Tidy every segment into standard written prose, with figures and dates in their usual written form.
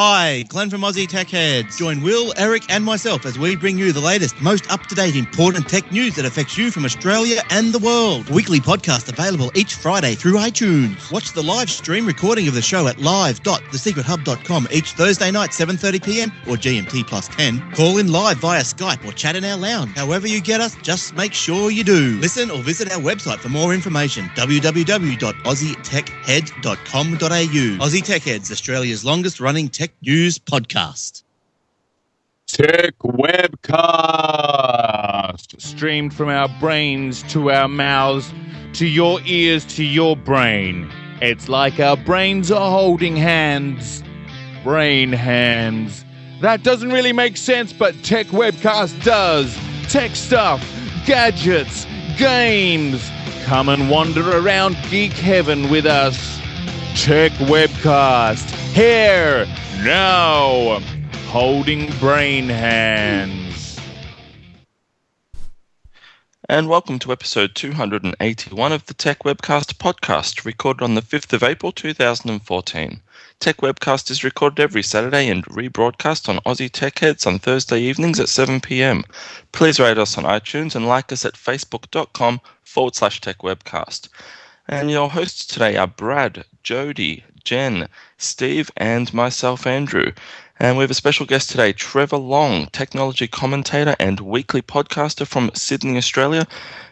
Hi, Glenn from Aussie Tech Heads. Join Will, Eric and myself as we bring you the latest, most up-to-date, important tech news that affects you from Australia and the world. Weekly podcast available each Friday through iTunes. Watch the live stream recording of the show at live.thesecrethub.com each Thursday night, 7:30pm or GMT plus 10. Call in live via Skype or chat in our lounge. However you get us, just make sure you do. Listen or visit our website for more information, www.aussietechheads.com.au. Aussie Tech Heads, Australia's longest running tech news podcast. Techwebcast, streamed from our brains to our mouths, to your ears, to your brain. It's like our brains are holding hands. Brain hands. That doesn't really make sense, but Techwebcast does. Tech stuff, gadgets, games. Come and wander around geek heaven with us. Techwebcast. Here, now, holding brain hands. And welcome to episode 281 of the Techwebcast podcast, recorded on the 5th of April 2014. Techwebcast is recorded every Saturday and rebroadcast on Aussie Tech Heads on Thursday evenings at 7pm. Please rate us on iTunes and like us at facebook.com/Techwebcast. And your hosts today are Brad, Jody, Jen, Steve, and myself, Andrew. And we have a special guest today, Trevor Long, technology commentator and weekly podcaster from Sydney, Australia.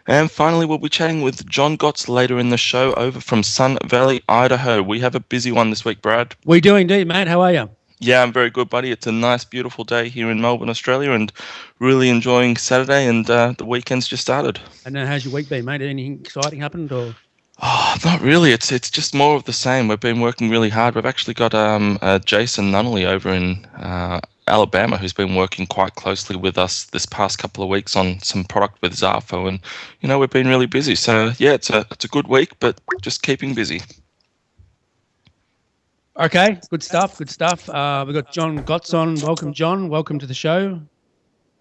And finally, we'll be chatting with John Gotts later in the show over from Sun Valley, Idaho. We have a busy one this week, Brad. We do indeed, mate. How are you? Yeah, I'm very good, buddy. It's a nice, beautiful day here in Melbourne, Australia, and really enjoying Saturday, and the weekend's just started. And how's your week been, mate? Anything exciting happened? Or? Oh, not really. It's just more of the same. We've been working really hard. We've actually got Jason Nunnally over in Alabama who's been working quite closely with us this past couple of weeks on some product with Zafo, and we've been really busy. So yeah, it's a good week, but just keeping busy. Okay, good stuff. We've got John Gotts on. Welcome, John. Welcome to the show.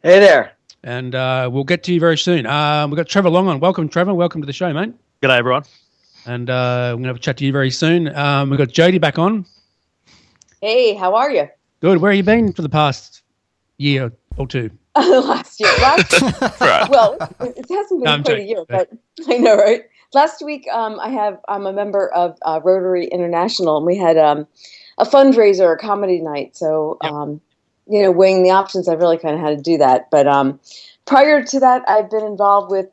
Hey there. And we'll get to you very soon. We've got Trevor Long on. Welcome, Trevor. Welcome to the show, mate. G'day, everyone. And we're going to have a chat to you very soon. We've got Jody back on. Hey, how are you? Good. Where have you been for the past year or two? Last year. Right. Well, it hasn't been quite a year, but I know, right? Last week, I'm a member of Rotary International, and we had a fundraiser, a comedy night. So, weighing the options, I really kind of had to do that. But prior to that, I've been involved with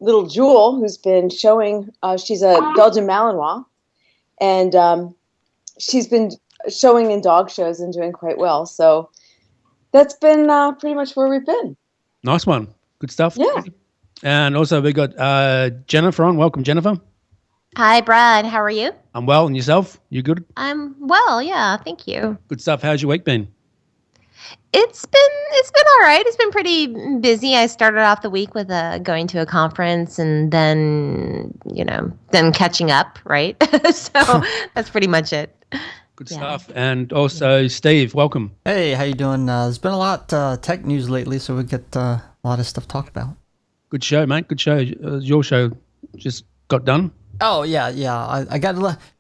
little Jewel, who's been showing, she's a Belgian Malinois, and she's been showing in dog shows and doing quite well. So that's been pretty much where we've been. Nice one. Good stuff. Yeah. And also we got Jennifer on. Welcome, Jennifer. Hi, Brad. How are you? I'm well. And yourself? You good? I'm well, yeah. Thank you. Good stuff. How's your week been? It's been all right. It's been pretty busy. I started off the week with going to a conference and then catching up, right? So that's pretty much it. Good stuff. And also Steve, welcome. Hey, how you doing? There's been a lot tech news lately, so we get a lot of stuff to talk about. Good show, mate. Good show. Your show just got done. Oh yeah.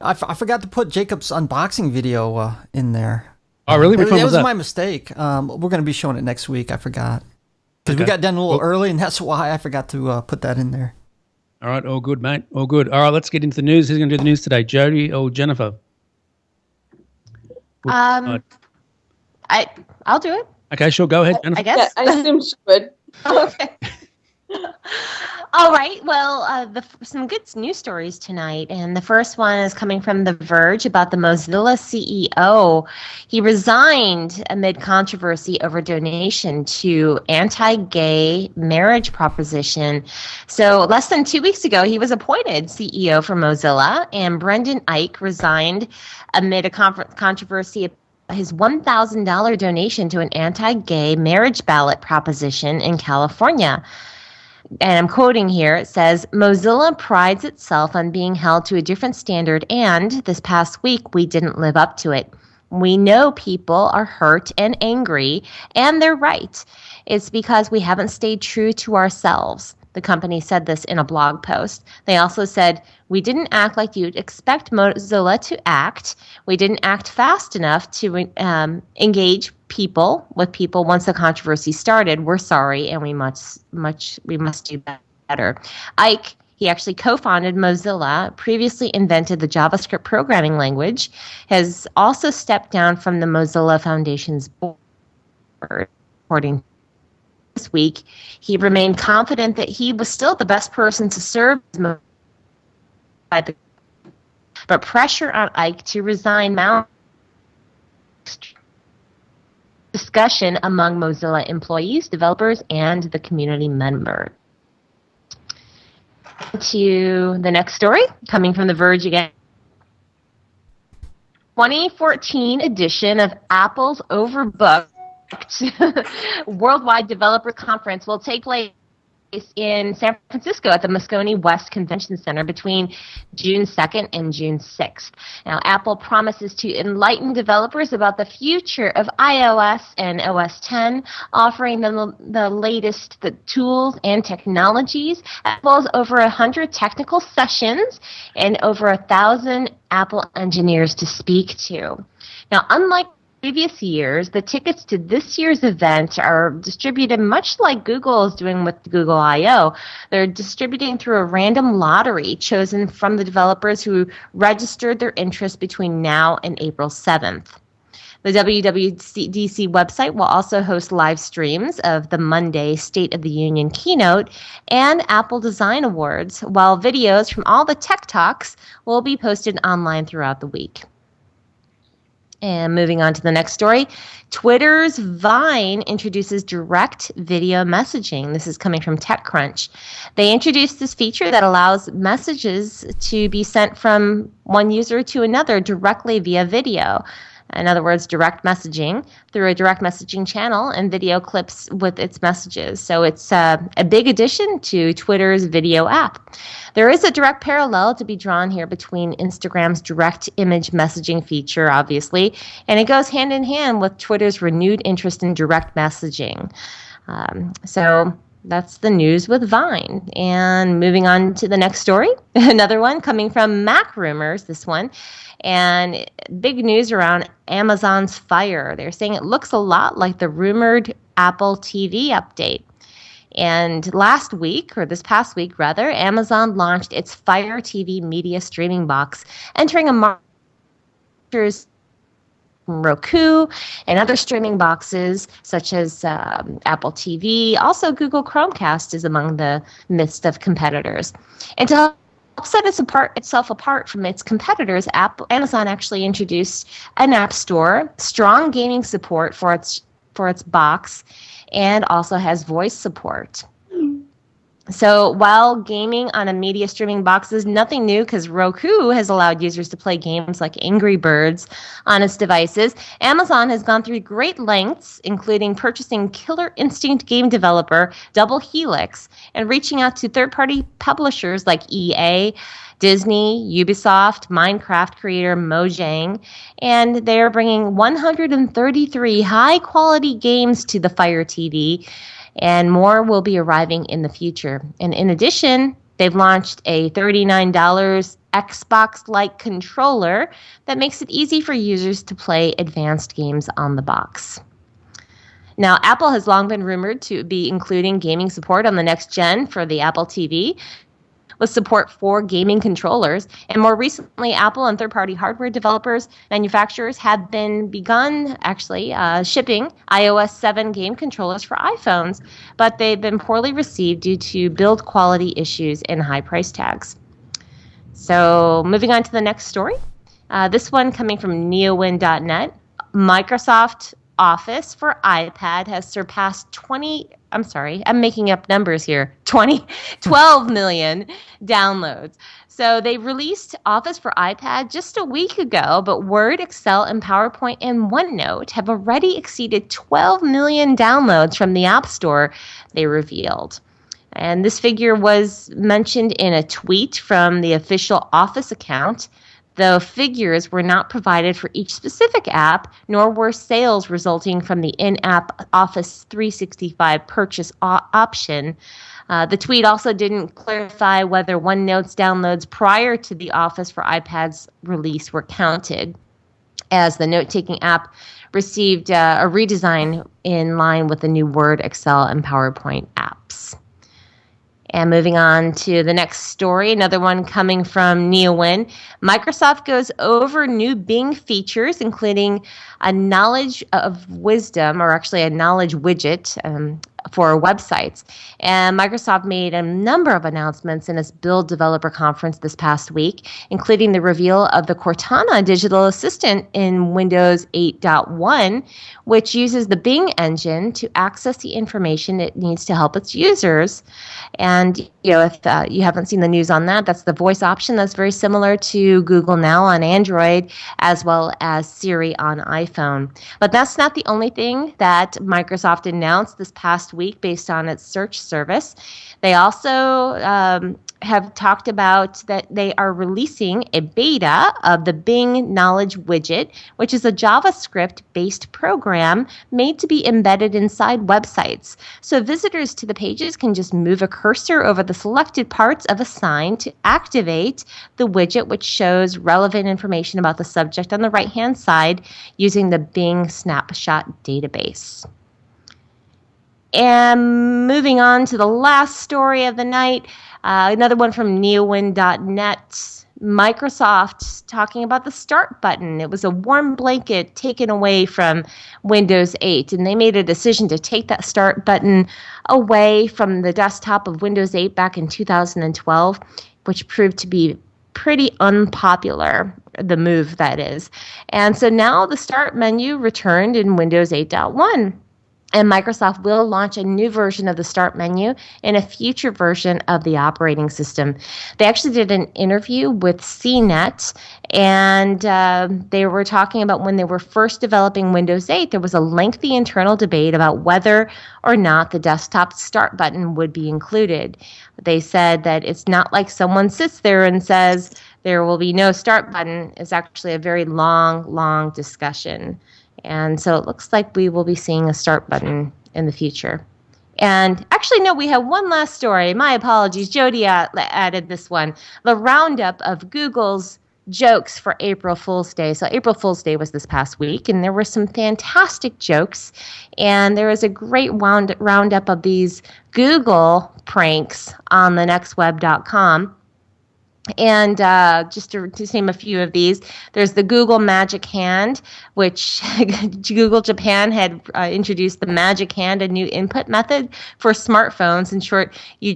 I forgot to put Jacob's unboxing video in there. Oh, really? Which one was that? That was my mistake. We're going to be showing it next week. I forgot. Because we got done a little early, and that's why I forgot to put that in there. All right. All good, mate. All good. All right. Let's get into the news. Who's going to do the news today, Jody or Jennifer? I'll do it. Okay, sure. Go ahead, Jennifer. I guess. Yeah, I assume she would. Okay. All right. Well, some good news stories tonight. And the first one is coming from The Verge about the Mozilla CEO. He resigned amid controversy over donation to anti-gay marriage proposition. So less than 2 weeks ago, he was appointed CEO for Mozilla, and Brendan Eich resigned amid a controversy his $1,000 donation to an anti-gay marriage ballot proposition in California. And I'm quoting here, it says, Mozilla prides itself on being held to a different standard, and this past week we didn't live up to it. We know people are hurt and angry, and they're right. It's because we haven't stayed true to ourselves. The company said this in a blog post. They also said, "We didn't act like you'd expect Mozilla to act. We didn't act fast enough to engage people once the controversy started. We're sorry, and we must do better." Ike, he actually co-founded Mozilla, previously invented the JavaScript programming language, has also stepped down from the Mozilla Foundation's board, according to this week. He remained confident that he was still the best person to serve but pressure on Ike to resign mounted discussion among Mozilla employees, developers, and the community members. To the next story, coming from The Verge again. 2014 edition of Apple's Overbooked Worldwide Developer Conference will take place in San Francisco at the Moscone West Convention Center between June 2nd and June 6th. Now, Apple promises to enlighten developers about the future of iOS and OS X, offering them the latest tools and technologies, as well as over 100 technical sessions and over 1,000 Apple engineers to speak to. Now, unlike previous years, the tickets to this year's event are distributed much like Google is doing with Google I/O. They're distributing through a random lottery chosen from the developers who registered their interest between now and April 7th. The WWDC website will also host live streams of the Monday State of the Union keynote and Apple Design Awards, while videos from all the tech talks will be posted online throughout the week. And moving on to the next story, Twitter's Vine introduces direct video messaging. This is coming from TechCrunch. They introduced this feature that allows messages to be sent from one user to another directly via video. In other words, direct messaging through a direct messaging channel and video clips with its messages. So it's a big addition to Twitter's video app. There is a direct parallel to be drawn here between Instagram's direct image messaging feature, obviously, and it goes hand in hand with Twitter's renewed interest in direct messaging. So that's the news with Vine. And moving on to the next story, another one coming from Mac Rumors, this one. And big news around Amazon's Fire. They're saying it looks a lot like the rumored Apple TV update. And last week, or this past week rather, Amazon launched its Fire TV media streaming box, entering a market from Roku and other streaming boxes such as Apple TV. Also, Google Chromecast is among the midst of competitors. And to help set itself apart from its competitors, Amazon actually introduced an app store, strong gaming support for its box, and also has voice support. So while gaming on a media streaming box is nothing new because Roku has allowed users to play games like Angry Birds on its devices, Amazon has gone through great lengths, including purchasing Killer Instinct game developer Double Helix and reaching out to third-party publishers like EA, Disney, Ubisoft, Minecraft creator Mojang, and they're bringing 133 high-quality games to the Fire TV, and more will be arriving in the future. And in addition, they've launched a $39 Xbox-like controller that makes it easy for users to play advanced games on the box. Now, Apple has long been rumored to be including gaming support on the next gen for the Apple TV, with support for gaming controllers. And more recently, Apple and third-party hardware manufacturers have begun shipping iOS 7 game controllers for iPhones, but they've been poorly received due to build quality issues and high price tags. So moving on to the next story. This one coming from neowin.net. Microsoft Office for iPad has surpassed 12 million downloads. So they released Office for iPad just a week ago, but Word, Excel, and PowerPoint and OneNote have already exceeded 12 million downloads from the App Store, they revealed. And this figure was mentioned in a tweet from the official Office account. The figures were not provided for each specific app, nor were sales resulting from the in-app Office 365 purchase option The tweet also didn't clarify whether OneNote's downloads prior to the Office for iPad's release were counted, as the note-taking app received a redesign in line with the new Word, Excel, and PowerPoint apps. And moving on to the next story, another one coming from NeoWin. Microsoft goes over new Bing features, including a knowledge of wisdom, or actually a knowledge widget for websites. And Microsoft made a number of announcements in its Build Developer Conference this past week, including the reveal of the Cortana digital assistant in Windows 8.1, which uses the Bing engine to access the information it needs to help its users. And if you haven't seen the news on that, that's the voice option that's very similar to Google Now on Android, as well as Siri on iPhone. But that's not the only thing that Microsoft announced this past week based on its search service. They also have talked about that they are releasing a beta of the Bing Knowledge Widget, which is a JavaScript-based program made to be embedded inside websites. So visitors to the pages can just move a cursor over the selected parts of a sign to activate the widget, which shows relevant information about the subject on the right-hand side using the Bing Snapshot database. And moving on to the last story of the night, another one from neowin.net. Microsoft talking about the Start button. It was a warm blanket taken away from Windows 8, and they made a decision to take that Start button away from the desktop of Windows 8 back in 2012, which proved to be pretty unpopular, the move that is. And so now the Start menu returned in Windows 8.1. And Microsoft will launch a new version of the Start menu in a future version of the operating system. They actually did an interview with CNET, and they were talking about when they were first developing Windows 8, there was a lengthy internal debate about whether or not the desktop Start button would be included. They said that it's not like someone sits there and says there will be no Start button. It's actually a very long discussion. And so it looks like we will be seeing a Start button in the future. And actually, no, we have one last story. My apologies. Jody added this one. The roundup of Google's jokes for April Fool's Day. So April Fool's Day was this past week, and there were some fantastic jokes. And there was a great roundup of these Google pranks on thenextweb.com. And just to name a few of these, there's the Google Magic Hand, which Google Japan had introduced the Magic Hand, a new input method for smartphones. In short, you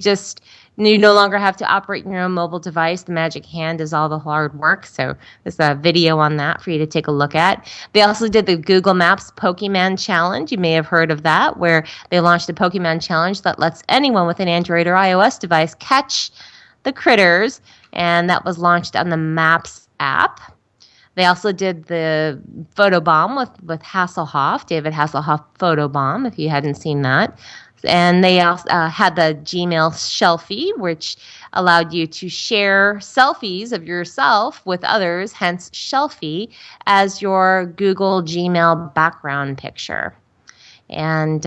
no longer have to operate your own mobile device. The Magic Hand does all the hard work. So there's a video on that for you to take a look at. They also did the Google Maps Pokemon Challenge. You may have heard of that, where they launched a Pokemon Challenge that lets anyone with an Android or iOS device catch the critters, and that was launched on the Maps app. They also did the Photobomb with Hasselhoff, David Hasselhoff Photobomb, if you hadn't seen that. And they also had the Gmail Shelfie, which allowed you to share selfies of yourself with others, hence Shelfie, as your Google Gmail background picture. And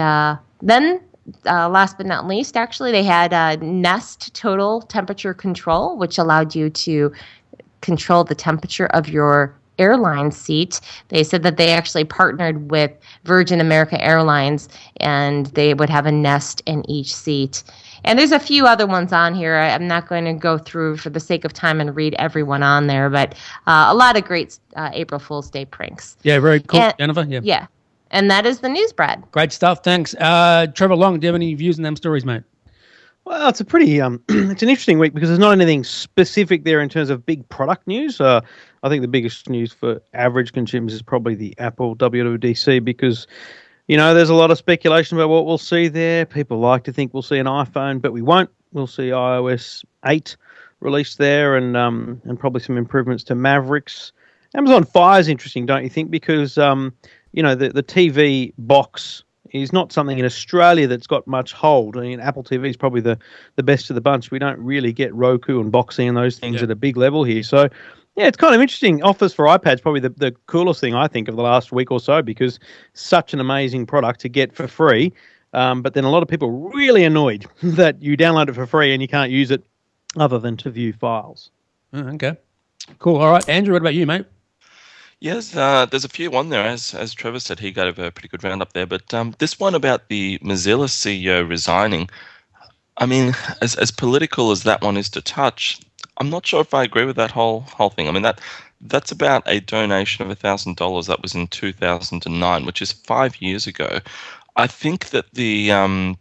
then last but not least, actually, they had Nest Total Temperature Control, which allowed you to control the temperature of your airline seat. They said that they actually partnered with Virgin America Airlines, and they would have a Nest in each seat. And there's a few other ones on here. I'm not going to go through for the sake of time and read everyone on there, but a lot of great April Fool's Day pranks. Yeah, very cool, Jennifer. Yeah. And that is the news, Brad. Great stuff. Thanks. Trevor Long, do you have any views on them stories, mate? Well, it's a pretty it's an interesting week because there's not anything specific there in terms of big product news. I think the biggest news for average consumers is probably the Apple WWDC because, there's a lot of speculation about what we'll see there. People like to think we'll see an iPhone, but we won't. We'll see iOS 8 released there and probably some improvements to Mavericks. Amazon Fire is interesting, don't you think? Because the TV box is not something in Australia that's got much hold. I mean, Apple TV is probably the best of the bunch. We don't really get Roku and Boxing and those things at a big level here. So, yeah, it's kind of interesting. Office for iPad's probably the coolest thing, I think, of the last week or so because such an amazing product to get for free. But then a lot of people are really annoyed that you download it for free and you can't use it other than to view files. Okay. Cool. All right. Andrew, what about you, mate? Yes, there's a few on there. As Trevor said, he gave a pretty good roundup there. But this one about the Mozilla CEO resigning, I mean, as political as that one is to touch, I'm not sure if I agree with that whole thing. I mean, that's about a donation of $1,000 that was in 2009, which is 5 years ago. I think that the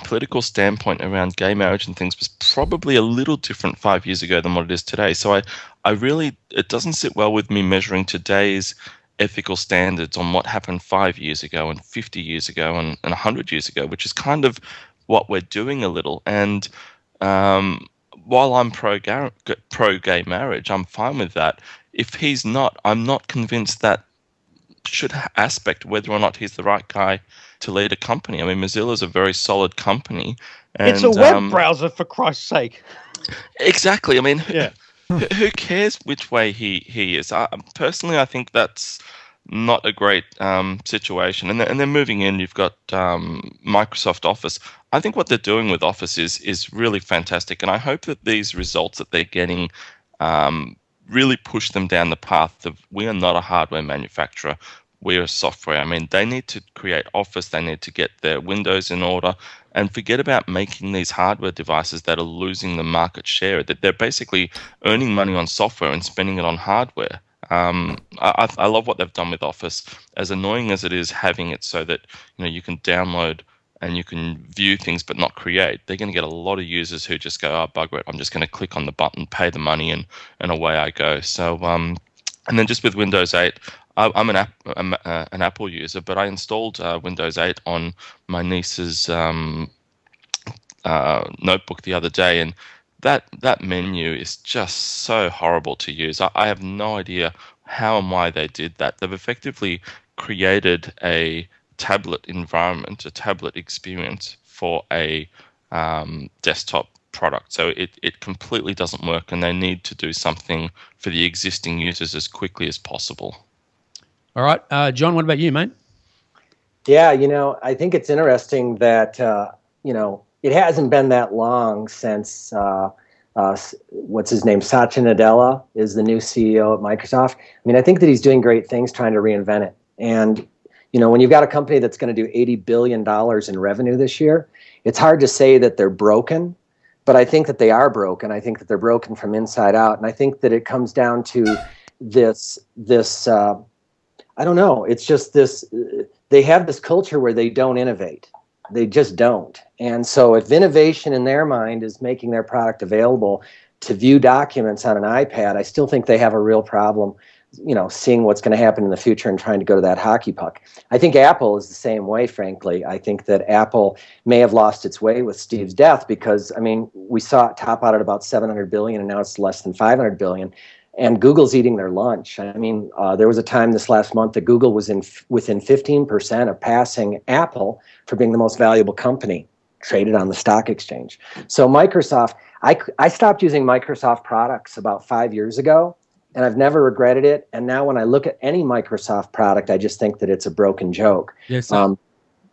political standpoint around gay marriage and things was probably a little different 5 years ago than what it is today. So I really, it doesn't sit well with me measuring today's ethical standards on what happened 5 years ago and 50 years ago and 100 years ago, which is kind of what we're doing a little. And while I'm pro-gay marriage, I'm fine with that. If he's not, I'm not convinced that should aspect whether or not he's the right guy to lead a company. I mean, Mozilla is a very solid company. And, it's a web browser, for Christ's sake. Exactly. I mean, yeah. Who cares which way he is? Personally, I think that's not a great situation. And then moving in, you've got Microsoft Office. I think what they're doing with Office is really fantastic. And I hope that these results that they're getting really push them down the path of, we are not a hardware manufacturer, we're a software. I mean, they need to create Office, they need to get their Windows in order, and forget about making these hardware devices that are losing the market share. That they're basically earning money on software and spending it on hardware. I love what they've done with Office, as annoying as it is having it so that you can download and you can view things but not create. They're going to get a lot of users who just go, oh, bugger it, I'm just going to click on the button, pay the money, and away I go. So, and then just with Windows 8, I'm an Apple user, but I installed Windows 8 on my niece's notebook the other day, and that menu is just so horrible to use. I have no idea how and why they did that. They've effectively created a tablet environment, a tablet experience for a desktop product. So it completely doesn't work, and they need to do something for the existing users as quickly as possible. All right. John, what about you, mate? Yeah, I think it's interesting that, it hasn't been that long since, what's his name, Satya Nadella is the new CEO at Microsoft. I mean, I think that he's doing great things trying to reinvent it. And, when you've got a company that's going to do $80 billion in revenue this year, it's hard to say that they're broken, but I think that they are broken. I think that they're broken from inside out. And I think that it comes down to this I don't know. It's just this, they have this culture where they don't innovate. They just don't. And so if innovation in their mind is making their product available to view documents on an iPad, I still think they have a real problem, seeing what's going to happen in the future and trying to go to that hockey puck. I think Apple is the same way, frankly. I think that Apple may have lost its way with Steve's death because, I mean, we saw it top out at about $700 billion and now it's less than $500 billion. And Google's eating their lunch. I mean, there was a time this last month that Google was within 15% of passing Apple for being the most valuable company traded on the stock exchange. So Microsoft, I stopped using Microsoft products about 5 years ago, and I've never regretted it. And now when I look at any Microsoft product, I just think that it's a broken joke. Yes.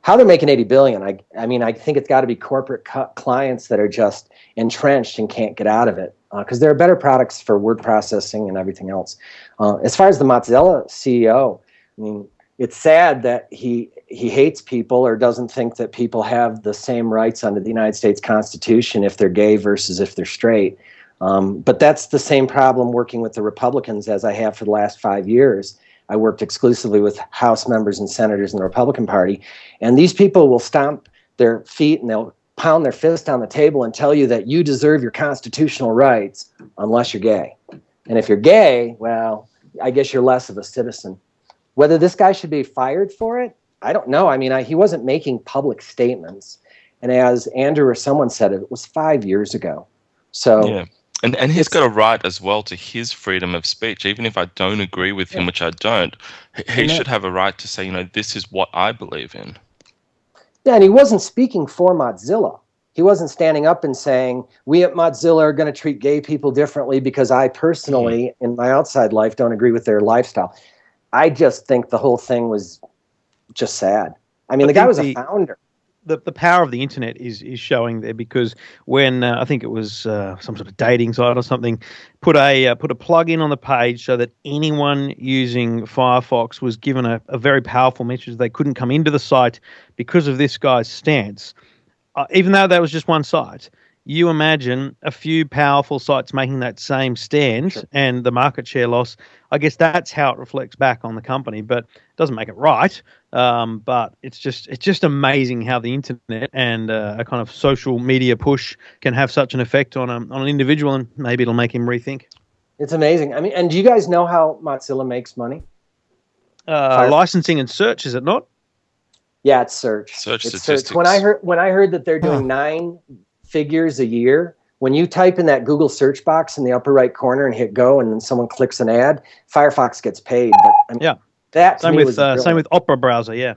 How they're making $80 billion, I mean, I think it's got to be corporate clients that are just entrenched and can't get out of it. Because there are better products for word processing and everything else. As far as the Mozilla CEO, I mean, it's sad that he hates people or doesn't think that people have the same rights under the United States Constitution if they're gay versus if they're straight. But that's the same problem working with the Republicans as I have for the last 5 years. I worked exclusively with House members and senators in the Republican Party. And these people will stomp their feet and they'll pound their fist on the table and tell you that you deserve your constitutional rights unless you're gay. And if you're gay, well, I guess you're less of a citizen. Whether this guy should be fired for it, I don't know. I mean, he wasn't making public statements. And as Andrew or someone said, it was 5 years ago. So yeah. And he's got a right as well to his freedom of speech. Even if I don't agree with him, which I don't, he should have a right to say, this is what I believe in. Yeah, and he wasn't speaking for Mozilla. He wasn't standing up and saying, we at Mozilla are going to treat gay people differently because I personally, in my outside life, don't agree with their lifestyle. I just think the whole thing was just sad. I mean, the guy was a founder. the power of the internet is showing there, because when I think it was some sort of dating site or something put a plug in on the page so that anyone using Firefox was given a very powerful message they couldn't come into the site because of this guy's stance, even though that was just one site. You imagine a few powerful sites making that same stand, sure, and the market share loss. I guess that's how it reflects back on the company, but it doesn't make it right. But it's just amazing how the internet and a kind of social media push can have such an effect on an individual, and maybe it'll make him rethink. It's amazing. I mean, and do you guys know how Mozilla makes money? Licensing and search, is it not? Yeah, it's search. Search it's statistics. Search. When I heard that they're doing 9 figures a year, when you type in that Google search box in the upper right corner and hit go, and then someone clicks an ad, Firefox gets paid. But I mean, that same with Opera browser. Yeah,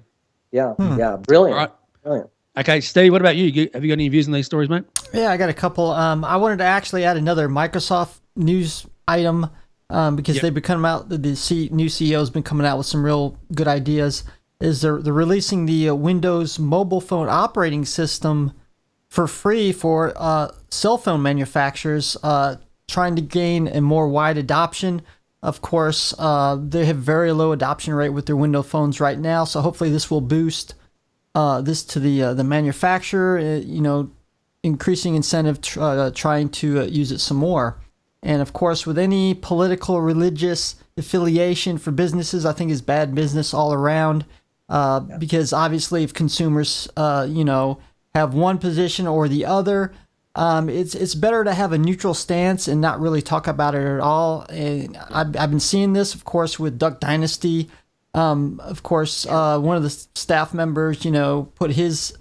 brilliant. All right. Brilliant. Okay, Steve, what about you? Have you got any views on these stories, mate? Yeah, I got a couple. I wanted to actually add another Microsoft news item because they've been coming out. The new CEO has been coming out with some real good ideas. They're releasing the Windows mobile phone operating system for free for cell phone manufacturers, trying to gain a more wide adoption. Of course, they have very low adoption rate with their Windows phones right now, so hopefully this will boost this to the manufacturer, increasing incentive trying to use it some more. And of course, with any political, religious affiliation for businesses, I think is bad business all around, because obviously if consumers, have one position or the other, it's better to have a neutral stance and not really talk about it at all. And I've been seeing this, of course, with Duck Dynasty. Of course, one of the staff members, put his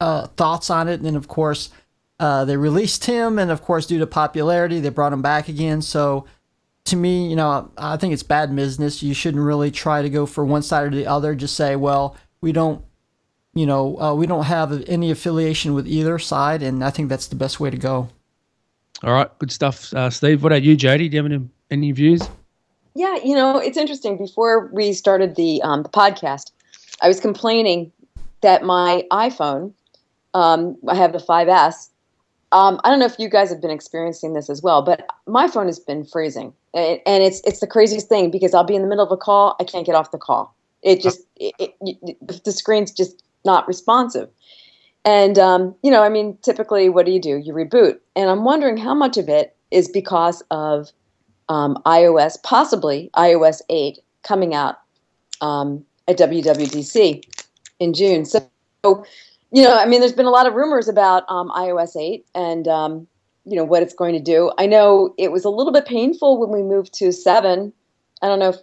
thoughts on it, and then of course they released him, and of course due to popularity they brought him back again. So to me, I think it's bad business. You shouldn't really try to go for one side or the other. Just say, well, we don't have any affiliation with either side, and I think that's the best way to go. All right, good stuff. Steve, what about you, Jody? Do you have any views? Yeah, it's interesting. Before we started the podcast, I was complaining that my iPhone, I have the 5S. I don't know if you guys have been experiencing this as well, but my phone has been freezing, and it's the craziest thing, because I'll be in the middle of a call, I can't get off the call. It just the screen's just not responsive. And, typically what do? You reboot. And I'm wondering how much of it is because of possibly iOS 8 coming out at WWDC in June. So, there's been a lot of rumors about iOS 8 and, what it's going to do. I know it was a little bit painful when we moved to 7. I don't know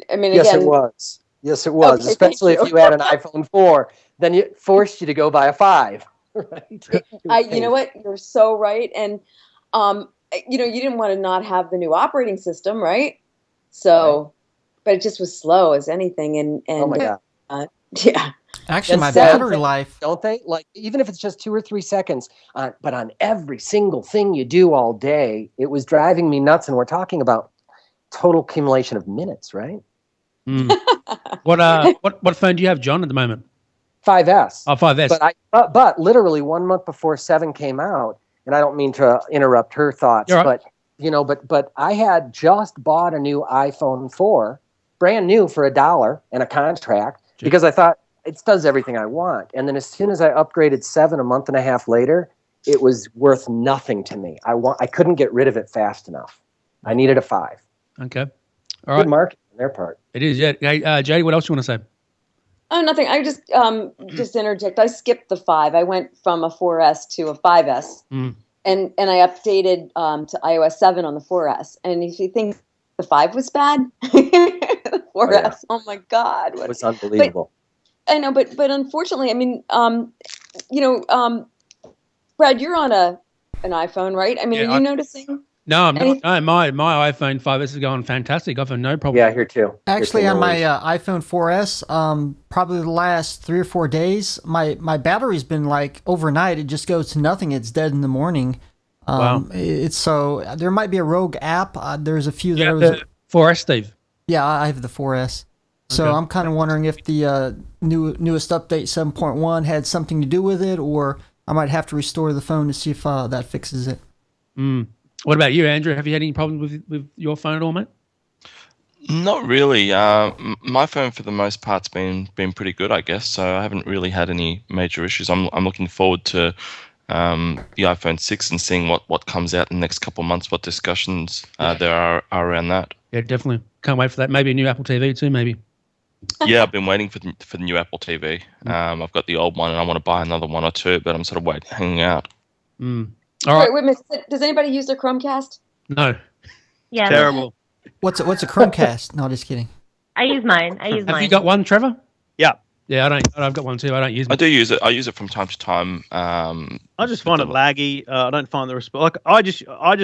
Yes, it was. Yes, it was, okay, especially if you had an iPhone 4. Then it forced you to go buy a 5. Right? You know what? You're so right. And, you didn't want to not have the new operating system, right? So, right. But it just was slow as anything. And oh my God. Yeah. Actually, my battery life. Don't they? Like, even if it's just 2 or 3 seconds, but on every single thing you do all day, it was driving me nuts. And we're talking about total accumulation of minutes, right? Mm. What phone do you have, John, at the moment? 5S. Oh, 5S. But literally 1 month before 7 came out, and I don't mean to interrupt her thoughts, right. but I had just bought a new iPhone 4, brand new, for $1 and a contract, because I thought it does everything I want. And then as soon as I upgraded 7 a month and a half later, it was worth nothing to me. I couldn't get rid of it fast enough. I needed a 5. Okay. All right. Good marketing on their part. It is, yeah. Hey, Jady, what else do you want to say? Oh, nothing. I just interject. I skipped the 5. I went from a 4S to a 5S, and I updated to iOS 7 on the 4S. And if you think the 5 was bad, the 4S, oh my God, it was unbelievable. But, I know, but unfortunately, Brad, you're on an iPhone, right? Are you noticing? No, I'm not. No, my iPhone 5S is going fantastic. I've had no problem. Yeah, here too. Actually, on my iPhone 4S, probably the last 3 or 4 days, my battery's been like overnight. It just goes to nothing. It's dead in the morning. Wow. There might be a rogue app. There's a few that the 4S, Steve. Yeah, I have the 4S. So I'm kind of wondering if the newest update 7.1 had something to do with it, or I might have to restore the phone to see if that fixes it. What about you, Andrew? Have you had any problems with your phone at all, mate? Not really. My phone, for the most part's been pretty good, I guess. So I haven't really had any major issues. I'm looking forward to the iPhone 6 and seeing what comes out in the next couple of months, what discussions there are around that. Yeah, definitely. Can't wait for that. Maybe a new Apple TV too, maybe. Yeah, I've been waiting for the new Apple TV. I've got the old one and I want to buy another one or two, but I'm sort of hanging out. All right. Wait, does anybody use their Chromecast? No. Yeah. Terrible. What's a Chromecast? No, just kidding. I use mine. Have you got one, Trevor? Yeah. Yeah, I've got one too. I don't use it. I do use it. I use it from time to time. I just find it laggy. I don't find the response. Like I just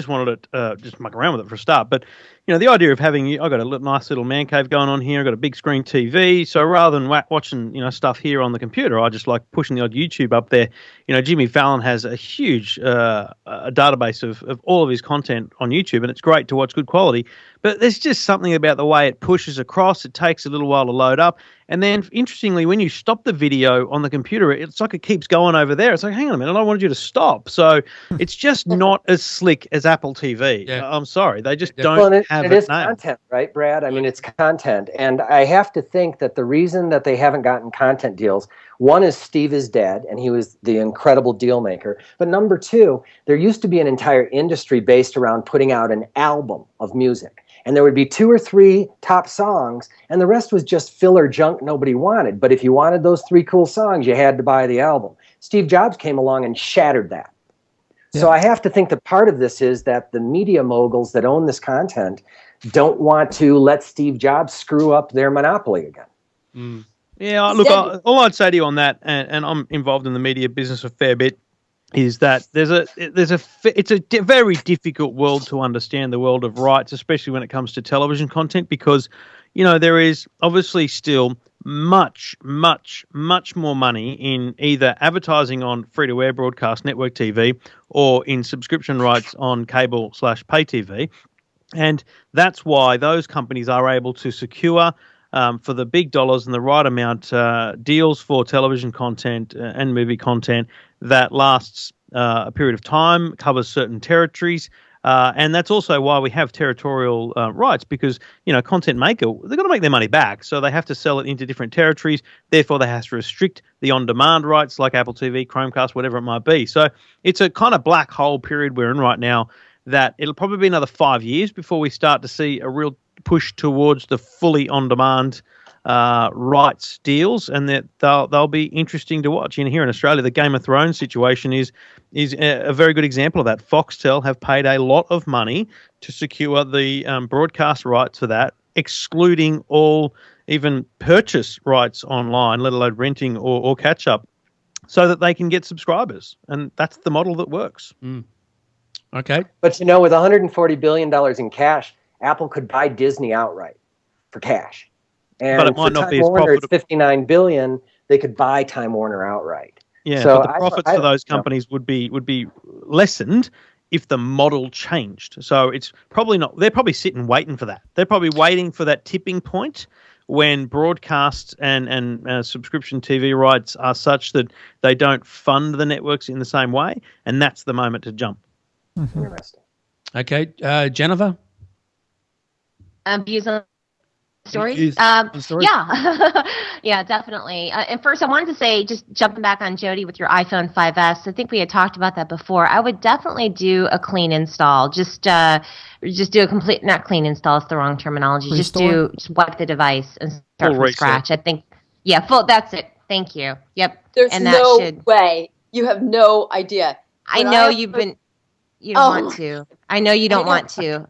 wanted to just muck around with it for a start. But the idea of having I've got a nice little man cave going on here. I've got a big screen TV. So rather than watching stuff here on the computer, I just like pushing the odd YouTube up there. Jimmy Fallon has a huge a database of all of his content on YouTube, and it's great to watch good quality. But there's just something about the way it pushes across. It takes a little while to load up. And then, interestingly, when you stop the video on the computer, it's like it keeps going over there. It's like, hang on a minute, I wanted you to stop. So it's just not as slick as Apple TV. Yeah. I'm sorry. They just don't have it is nailed. content, right, Brad? I mean, it's content. And I have to think that the reason that they haven't gotten content deals, one is Steve is dead, and he was the incredible deal maker. But number two, there used to be an entire industry based around putting out an album of music. And there would be 2 or 3 top songs, and the rest was just filler junk nobody wanted. But if you wanted those 3 cool songs, you had to buy the album. Steve Jobs came along and shattered that. Yeah. So I have to think that part of this is that the media moguls that own this content don't want to let Steve Jobs screw up their monopoly again. Yeah, look, all I'd say to you on that, and I'm involved in the media business a fair bit, is that it's a very difficult world to understand, the world of rights, especially when it comes to television content, because there is obviously still much more money in either advertising on free-to-air broadcast network TV or in subscription rights on cable/pay TV, and that's why those companies are able to secure for the big dollars and the right amount deals for television content and movie content that lasts a period of time, covers certain territories, and that's also why we have territorial rights, because content maker, they've got to make their money back, so they have to sell it into different territories. Therefore, they have to restrict the on-demand rights like Apple TV, Chromecast, whatever it might be. So it's a kind of black hole period we're in right now that it'll probably be another 5 years before we start to see a real push towards the fully on-demand rights deals, and that they'll be interesting to watch. Here in Australia, the Game of Thrones situation is a very good example of that. Foxtel have paid a lot of money to secure the broadcast rights for that, excluding all even purchase rights online, let alone renting or catch up, so that they can get subscribers, and that's the model that works. Okay, but with $140 billion in cash, Apple could buy Disney outright for cash. And but it might not be as profitable. It's $59 billion. They could buy Time Warner outright. Yeah, so but the profits for those companies would be lessened if the model changed. So it's probably not. They're probably sitting waiting for that. They're probably waiting for that tipping point when broadcast and subscription TV rights are such that they don't fund the networks in the same way, and that's the moment to jump. Interesting. Okay, Jennifer. Views on stories. Yeah, yeah, definitely. And first, I wanted to say, just jumping back on Jody with your iPhone 5S. I think we had talked about that before. I would definitely do a clean install. Just do a complete, not clean install. It's the wrong terminology. Just wipe the device and start from scratch. I think, full. That's it. Thank you. Yep. There's no way. You have no idea. I know you don't want to. I know you don't want to.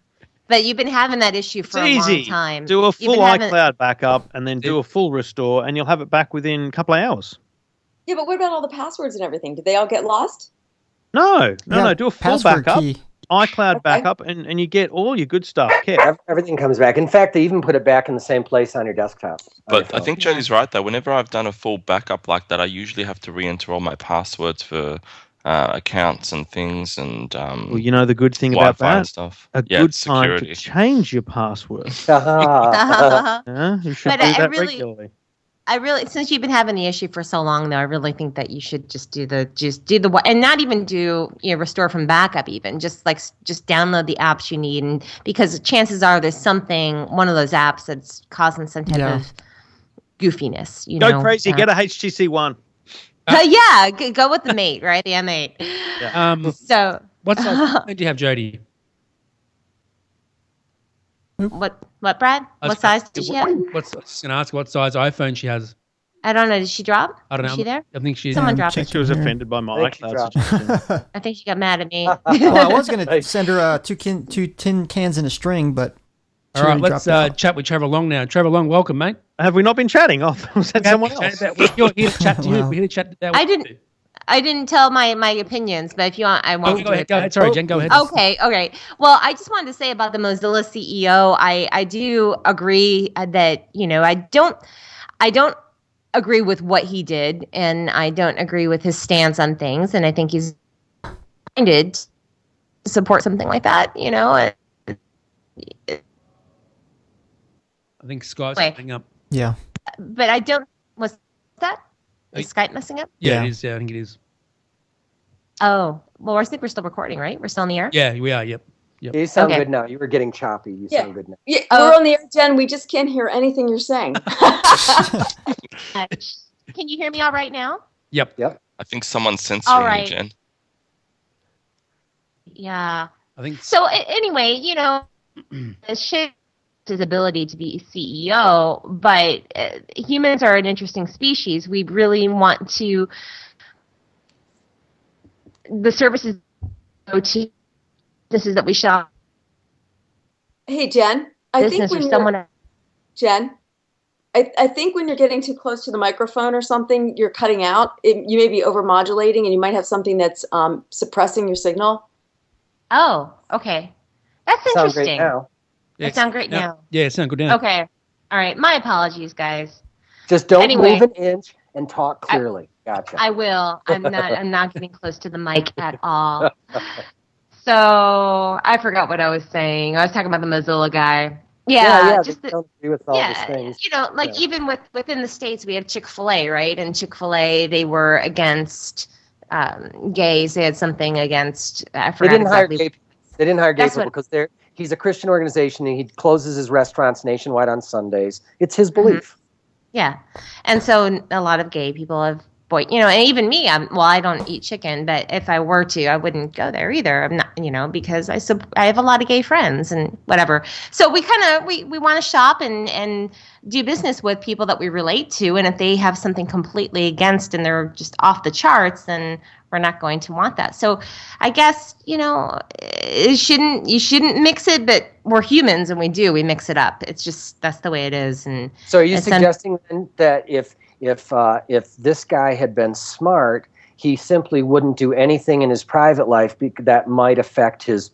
But you've been having that issue for a long time. Do a full iCloud backup and then do a full restore, and you'll have it back within a couple of hours. Yeah, but what about all the passwords and everything? Did they all get lost? No. Do a full backup, key. iCloud backup, and you get all your good stuff. Everything comes back. In fact, they even put it back in the same place on your desktop. But I think Jody's right, though. Whenever I've done a full backup like that, I usually have to re-enter all my passwords for accounts and things, and well, you know the good thing about Wi-Fi and that, stuff. a Yeah, good it's time to security. change your password. You should But do I that really- regularly. I really, since you've been having the issue for so long, though, I really think that you should just do the and not even do restore from backup, even just download the apps you need, and because chances are there's one of those apps that's causing some type of goofiness. Go crazy, get a HTC One. Yeah, go with the Mate, right? The M8. Yeah. So what size do you have, Jody? What, Brad? What size did she have? I was going to ask what size iPhone she has. I don't know. Did she drop? I don't know. Is she there? I think she. Someone dropped I think she was offended by my iCloud suggestion. I think she got mad at me. Well, I was going to send her two tin cans and a string, but all right, let's chat with Trevor Long now. Trevor Long, welcome, mate. Have we not been chatting? Oh, was that someone else? You're here to chat to you. We're here to chat. I didn't tell my opinions, but if you want, I want. Go ahead. Sorry, Jen. Go ahead. Okay. Well, I just wanted to say about the Mozilla CEO. I do agree that I don't agree with what he did, and I don't agree with his stance on things, and I think he's minded to support something like that. I think Skype's messing up. Yeah. But I don't. Was that? Is Skype messing up? Yeah, it is. Yeah, I think it is. Oh, well, I think we're still recording, right? We're still on the air? Yeah, we are. Yep. You sound good now. You were getting choppy. You sound good now. Yeah, we're on the air, Jen. We just can't hear anything you're saying. Can you hear me all right now? Yep. I think someone's censoring you, Jen. Yeah. I think so. Anyway, his ability to be CEO, but humans are an interesting species. We really want to the services go to businesses that we shop. Hey, Jen, I think when you're getting too close to the microphone or something, you're cutting out. You may be overmodulating, and you might have something that's suppressing your signal. Oh, okay. That's interesting. Sound great now. It sounds great now. Yeah, it sounds good now. Okay. All right. My apologies, guys. Just don't move an inch and talk clearly. Gotcha. I will. I'm not getting close to the mic at all. So I forgot what I was saying. I was talking about the Mozilla guy. Yeah. Just don't agree with all these things. Even within the States, we have Chick-fil-A, right? And Chick-fil-A, they were against gays. They had something against. I forgot. They didn't hire gay people because he's a Christian organization and he closes his restaurants nationwide on Sundays. It's his belief. Mm-hmm. Yeah. And so a lot of gay people have, and even me, I don't eat chicken, but if I were to, I wouldn't go there either. I'm not, because I have a lot of gay friends and whatever. So we we want to shop and do business with people that we relate to. And if they have something completely against and they're just off the charts, then we're not going to want that. So I guess, you shouldn't mix it, but we're humans and we mix it up. It's just, that's the way it is. And so are you suggesting then that if this guy had been smart, he simply wouldn't do anything in his private life that might affect his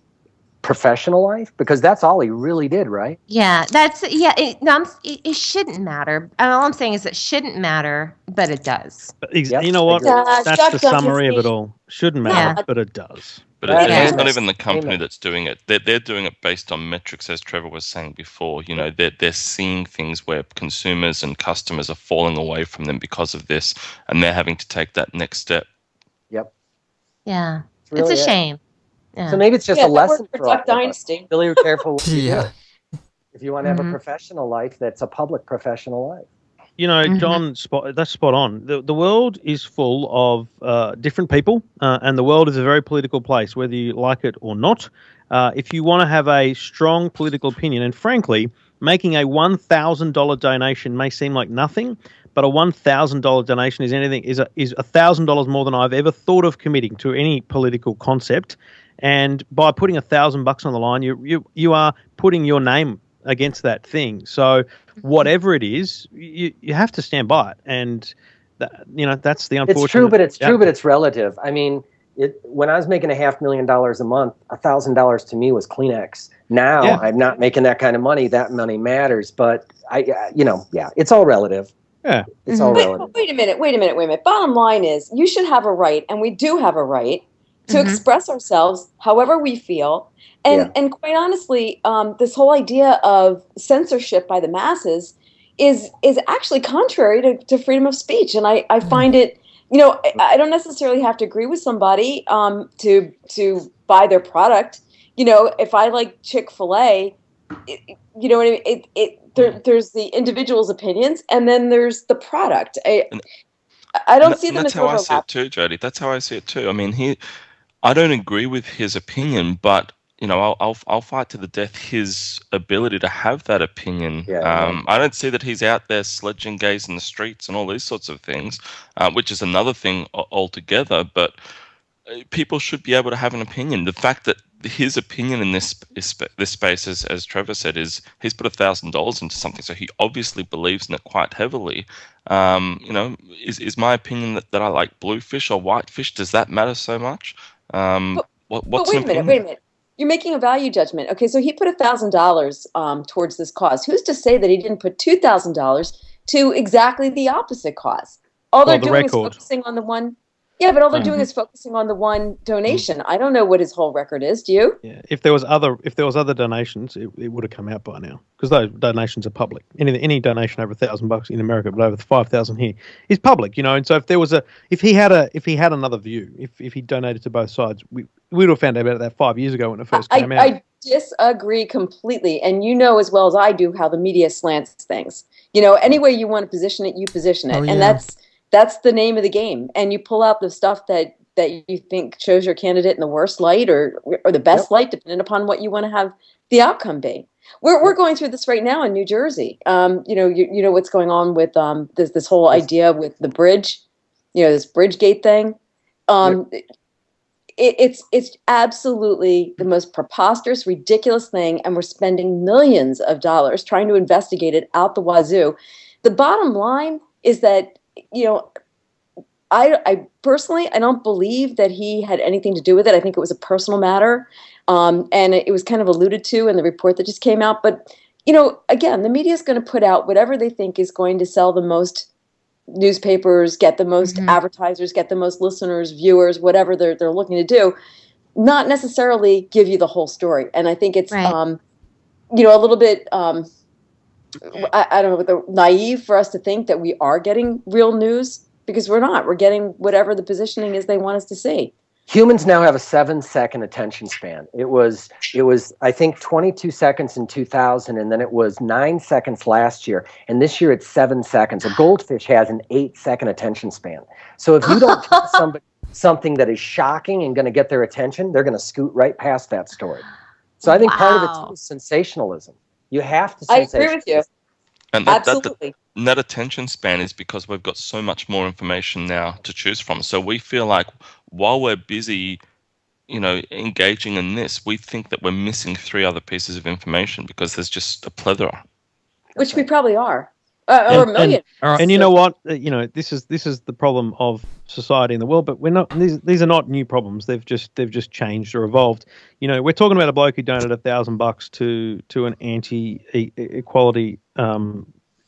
professional life? Because that's all he really did, right? Yeah, it shouldn't matter. All I'm saying is it shouldn't matter, but it does. You know what? That's the summary of it all. Shouldn't matter, but it does. But it's not even the company that's doing it. They're doing it based on metrics, as Trevor was saying before. They're seeing things where consumers and customers are falling away from them because of this, and they're having to take that next step. Yep. Yeah, it's a shame. Yeah. So maybe it's just a lesson for Duck Dynasty. Really careful. If you want to have a professional life, that's a public professional life. John, that's spot on. The world is full of different people, and the world is a very political place, whether you like it or not. If you want to have a strong political opinion, and frankly, making a $1,000 donation may seem like nothing, but a $1,000 donation is $1,000 more than I've ever thought of committing to any political concept. And by putting $1,000 on the line, you are putting your name against that thing. So whatever it is, you have to stand by it. And that's the unfortunate. It's true, but it's relative. I mean, when I was making $500,000 a month, $1,000 to me was Kleenex. Now I'm not making that kind of money. That money matters, but it's all relative. Yeah, it's all relative. Wait a minute. Bottom line is, you should have a right, and we do have a right to express ourselves however we feel. And quite honestly, this whole idea of censorship by the masses is actually contrary to freedom of speech. And I find it, I don't necessarily have to agree with somebody to buy their product. If I like Chick-fil-A, you know what I mean? There's the individual's opinions, and then there's the product. I don't see them as overlap. That's how I see it too, Jody. That's how I see it too. I mean, I don't agree with his opinion, but I'll fight to the death his ability to have that opinion. I don't see that he's out there sledging gays in the streets and all these sorts of things, which is another thing altogether. But people should be able to have an opinion. The fact that his opinion in this space, as Trevor said, is he's put $1,000 into something, so he obviously believes in it quite heavily. Is my opinion that I like blue fish or white fish? Does that matter so much? What's wait a minute. You're making a value judgment. Okay, so he put $1,000 towards this cause. Who's to say that he didn't put $2,000 to exactly the opposite cause? All they're doing is focusing on the one. Yeah, but all they're doing is focusing on the one donation. I don't know what his whole record is. Do you? Yeah, if there was other donations, it would have come out by now, because those donations are public. Any donation over $1,000 in America, but over $5,000 here is public. And so if he had another view, if he donated to both sides, we would have found out about that 5 years ago when it first came out. I disagree completely, and you know as well as I do how the media slants things. Any way you want to position it, you position it, and that's the name of the game. And you pull out the stuff that you think shows your candidate in the worst light or the best light, depending upon what you want to have the outcome be. We're going through this right now in New Jersey. You know what's going on with this whole idea with the bridge, this Bridgegate thing. It's absolutely the most preposterous, ridiculous thing, and we're spending millions of dollars trying to investigate it out the wazoo. The bottom line is that, I personally, I don't believe that he had anything to do with it. I think it was a personal matter. And it was kind of alluded to in the report that just came out. But, again, the media is going to put out whatever they think is going to sell the most newspapers, get the most advertisers, get the most listeners, viewers, whatever they're looking to do, not necessarily give you the whole story. And I think it's, a little bit, I don't know, naive for us to think that we are getting real news, because we're not. We're getting whatever the positioning is they want us to see. Humans now have a 7-second attention span. It was I think 22 seconds in 2000, and then it was 9 seconds last year, and this year it's 7 seconds. A goldfish has an 8-second attention span. So if you don't tell somebody something that is shocking and going to get their attention, they're going to scoot right past that story. So I think part of it is sensationalism. You have to. I agree with you. And absolutely. That attention span is because we've got so much more information now to choose from. So we feel like while we're busy, engaging in this, we think that we're missing 3 other pieces of information because there's just a plethora. Which we probably are. Or a million. And you know what? This is the problem of society in the world. But we're not. These are not new problems. They've just changed or evolved. We're talking about a bloke who donated $1,000 to an anti-equality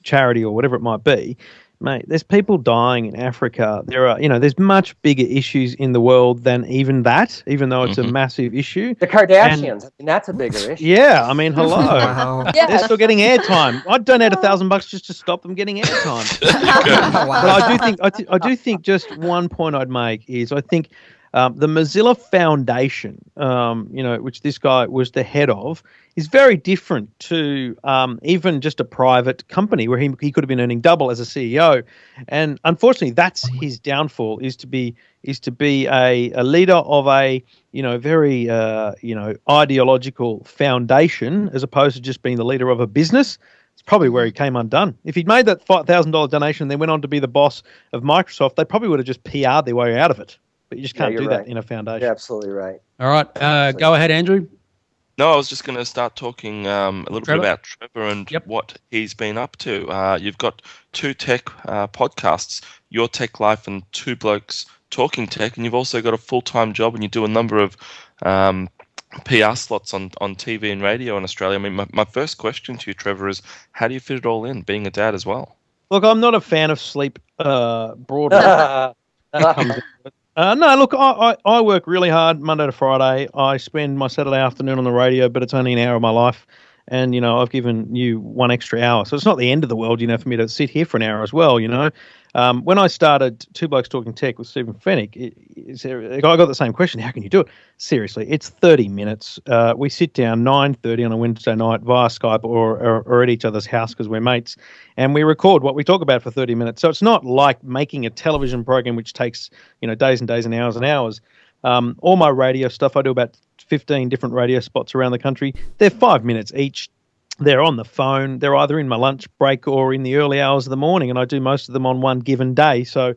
charity or whatever it might be. Mate, there's people dying in Africa. There are, there's much bigger issues in the world than even that, even though it's a massive issue. The Kardashians, that's a bigger issue. Yeah, I mean, hello. Wow. Yeah. They're still getting airtime. I'd donate $1,000 just to stop them getting airtime. But I do think just one point I'd make is I think the Mozilla Foundation, which this guy was the head of, is very different to even just a private company where he could have been earning double as a CEO. And unfortunately, that's his downfall, is to be a leader of a very ideological foundation as opposed to just being the leader of a business. It's probably where he came undone. If he'd made that $5,000 donation and then went on to be the boss of Microsoft, they probably would have just PR'd their way out of it. But you just can't do that in a foundation. You're absolutely right. All right. Go ahead, Andrew. No, I was just going to start talking a little bit about Trevor and what he's been up to. You've got 2 tech podcasts, Your Tech Life and Two Blokes Talking Tech, and you've also got a full-time job and you do a number of PR slots on TV and radio in Australia. I mean, my first question to you, Trevor, is how do you fit it all in, being a dad as well? Look, I'm not a fan of sleep broadly. No, look, I work really hard Monday to Friday. I spend my Saturday afternoon on the radio, but it's only an hour of my life. And, I've given you one extra hour. So it's not the end of the world, for me to sit here for an hour as well, When I started Two Blokes Talking Tech with Stephen Fennick, I got the same question. How can you do it? Seriously, it's 30 minutes. We sit down 9:30 on a Wednesday night via Skype or at each other's house because we're mates, and we record what we talk about for 30 minutes. So it's not like making a television program which takes, days and days and hours and hours. All my radio stuff, I do about 15 different radio spots around the country. They're 5 minutes each. They're on the phone. They're either in my lunch break or in the early hours of the morning, and I do most of them on one given day. So,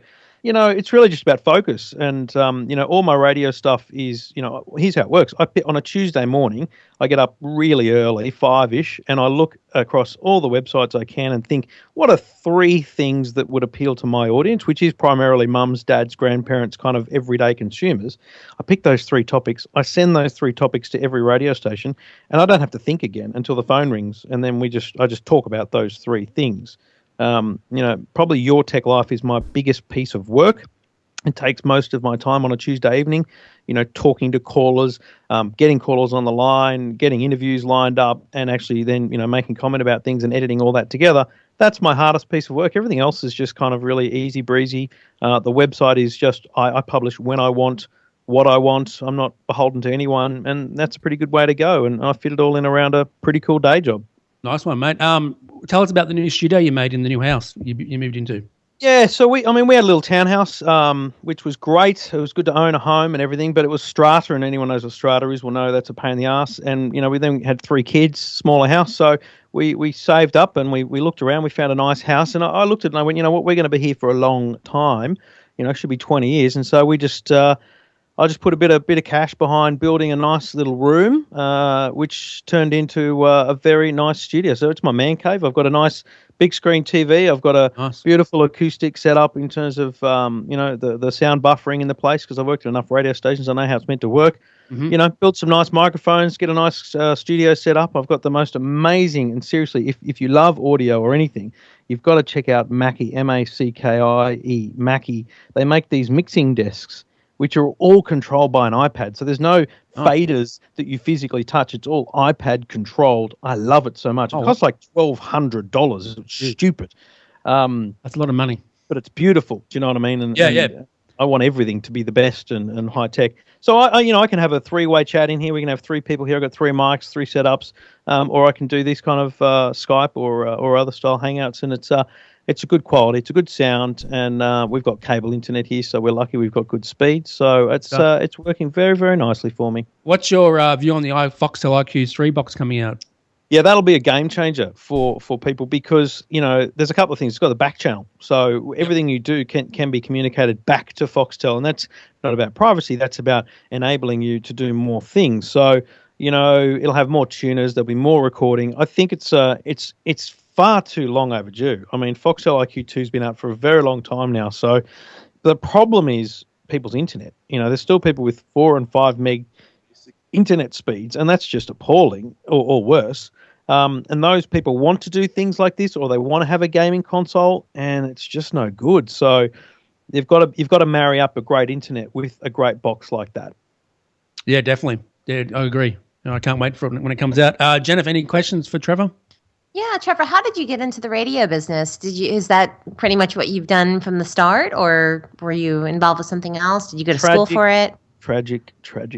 it's really just about focus. And, all my radio stuff is, here's how it works. On a Tuesday morning, I get up really early, 5-ish, and I look across all the websites I can and think, what are 3 things that would appeal to my audience, which is primarily mums, dads, grandparents, kind of everyday consumers. I pick those 3 topics. I send those 3 topics to every radio station, and I don't have to think again until the phone rings, and then I just talk about those 3 things. Probably Your Tech Life is my biggest piece of work. It takes most of my time on a Tuesday evening, talking to callers, getting callers on the line, getting interviews lined up, and actually then, making comment about things and editing all that together. That's my hardest piece of work. Everything else is just kind of really easy breezy. The website is just, I publish when I want, what I want. I'm not beholden to anyone, and that's a pretty good way to go. And I fit it all in around a pretty cool day job. Nice one, mate. Tell us about the new studio you made in the new house you moved into. Yeah, so we had a little townhouse, which was great. It was good to own a home and everything, but it was strata, and anyone knows what strata is will know that's a pain in the ass. And, we then had 3 kids, smaller house. So we saved up and we looked around. We found a nice house, and I looked at it and I went, we're going to be here for a long time. It should be 20 years. And so I just put a bit of cash behind building a nice little room, which turned into a very nice studio. So it's my man cave. I've got a nice big screen TV. I've got a beautiful acoustic setup in terms of the sound buffering in the place, because I've worked at enough radio stations. I know how it's meant to work. Mm-hmm. Built some nice microphones, get a nice studio set up. I've got the most amazing, and seriously, if you love audio or anything, you've got to check out Mackie, Mackie, Mackie. They make these mixing desks, which are all controlled by an iPad. So there's no faders that you physically touch. It's all iPad controlled. I love it so much. It costs like $1,200. It's stupid. That's a lot of money. But it's beautiful. Do you know what I mean? And I want everything to be the best and high tech. So I can have a 3-way chat in here. We can have 3 people here. I've got 3 mics, 3 setups, or I can do this kind of Skype or other style hangouts, and it's a good quality, it's a good sound, and we've got cable internet here, so we're lucky we've got good speed. So it's working very, very nicely for me. What's your view on the Foxtel IQ3 box coming out? Yeah, that'll be a game changer for people, because there's a couple of things. It's got the back channel, so everything you do can be communicated back to Foxtel, and that's not about privacy. That's about enabling you to do more things. So it'll have more tuners. There'll be more recording. I think it's far too long overdue. I mean, Foxtel IQ2's been out for a very long time now. So the problem is people's internet. There's still people with 4 and 5 meg internet speeds, and that's just appalling, or worse. And those people want to do things like this, or they want to have a gaming console, and it's just no good. So you've got to marry up a great internet with a great box like that. Yeah, definitely. Yeah, I agree. I can't wait for it when it comes out. Jennifer, any questions for Trevor? Yeah, Trevor, how did you get into the radio business? Is that pretty much what you've done from the start, or were you involved with something else? Did you go to school for it? Tragic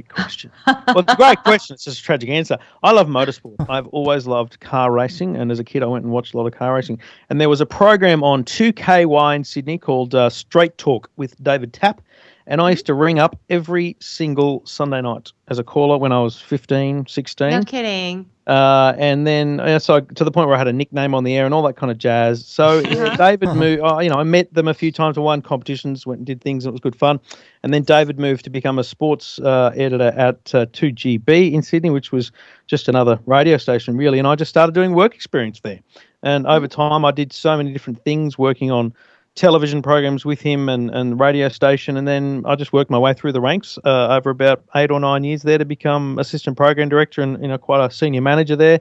question. Well, it's a great question. It's just a tragic answer. I love motorsport. I've always loved car racing, and as a kid, I went and watched a lot of car racing. And there was a program on 2KY in Sydney called Straight Talk with David Tapp, and I used to ring up every single Sunday night as a caller when I was 15, 16. No kidding. And then, so to the point where I had a nickname on the air and all that kind of jazz. So David moved, I met them a few times. I won competitions, went and did things. And it was good fun. And then David moved to become a sports editor at 2GB in Sydney, which was just another radio station, really. And I just started doing work experience there. And over time, I did so many different things, working on television programs with him and radio station, and then I just worked my way through the ranks over about 8 or 9 years there to become assistant program director and quite a senior manager there.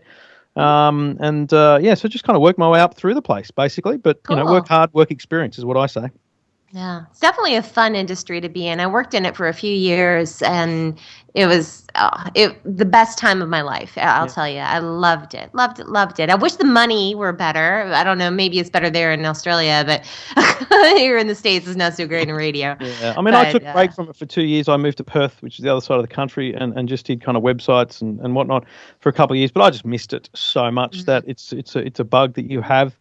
So just kind of worked my way up through the place basically. But cool. Work hard, work experience is what I say. Yeah, it's definitely a fun industry to be in. I worked in it for a few years, and it was the best time of my life. I'll tell you, I loved it. I wish the money were better. I don't know, maybe it's better there in Australia, but here in the States, it's not so great in radio. Yeah, I mean, I took a break from it for 2 years. I moved to Perth, which is the other side of the country, and just did kind of websites and whatnot for a couple of years. But I just missed it so much that it's a bug that you have.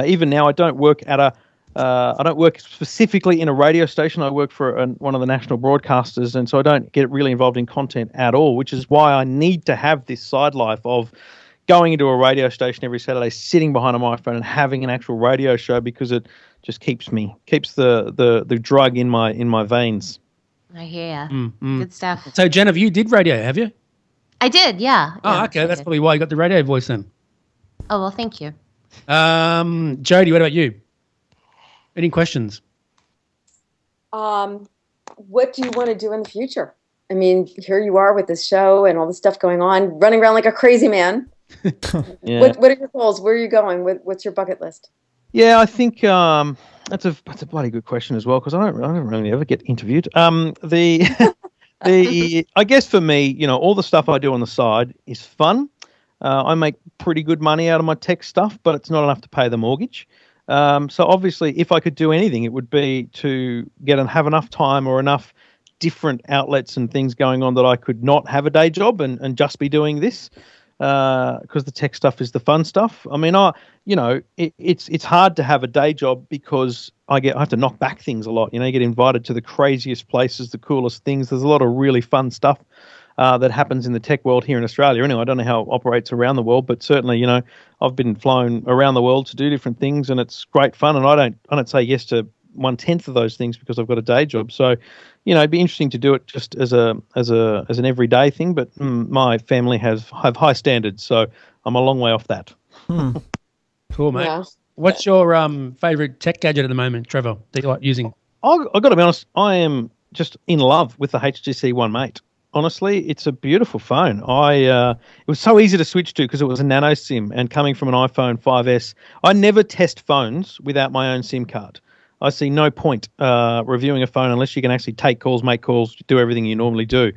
Even now, I don't work specifically in a radio station. I work for one of the national broadcasters, and so I don't get really involved in content at all, which is why I need to have this side life of going into a radio station every Saturday, sitting behind a microphone and having an actual radio show, because it just keeps the drug in my veins. I hear you. Good stuff. So, Jennifer, you did radio, have you? I did, yeah. Oh, okay. That's probably why you got the radio voice then. Oh, well, thank you. Jody, what about you? Any questions? What do you want to do in the future? I mean, here you are with this show and all this stuff going on, running around like a crazy man. Yeah. What are your goals? Where are you going? What's your bucket list? Yeah, I think that's a bloody good question as well, because I don't really ever get interviewed. I guess for me, all the stuff I do on the side is fun. I make pretty good money out of my tech stuff, but it's not enough to pay the mortgage. So obviously, if I could do anything, it would be to have enough time or enough different outlets and things going on that I could not have a day job and just be doing this, because the tech stuff is the fun stuff. I mean, it's hard to have a day job because I have to knock back things a lot. You get invited to the craziest places, the coolest things. There's a lot of really fun stuff that happens in the tech world here in Australia. Anyway, I don't know how it operates around the world, but certainly, I've been flown around the world to do different things, and it's great fun. And I don't say yes to 1/10 of those things because I've got a day job. So, it'd be interesting to do it just as an everyday thing. But my family have high standards, so I'm a long way off that. Cool, mate. Yeah. What's your favorite tech gadget at the moment, Trevor, that you like using? I've got to be honest, I am just in love with the HTC One Mate. Honestly, it's a beautiful phone. It was so easy to switch to because it was a nano SIM, and coming from an iPhone 5S, I never test phones without my own SIM card. I see no point reviewing a phone unless you can actually take calls, make calls, do everything you normally do.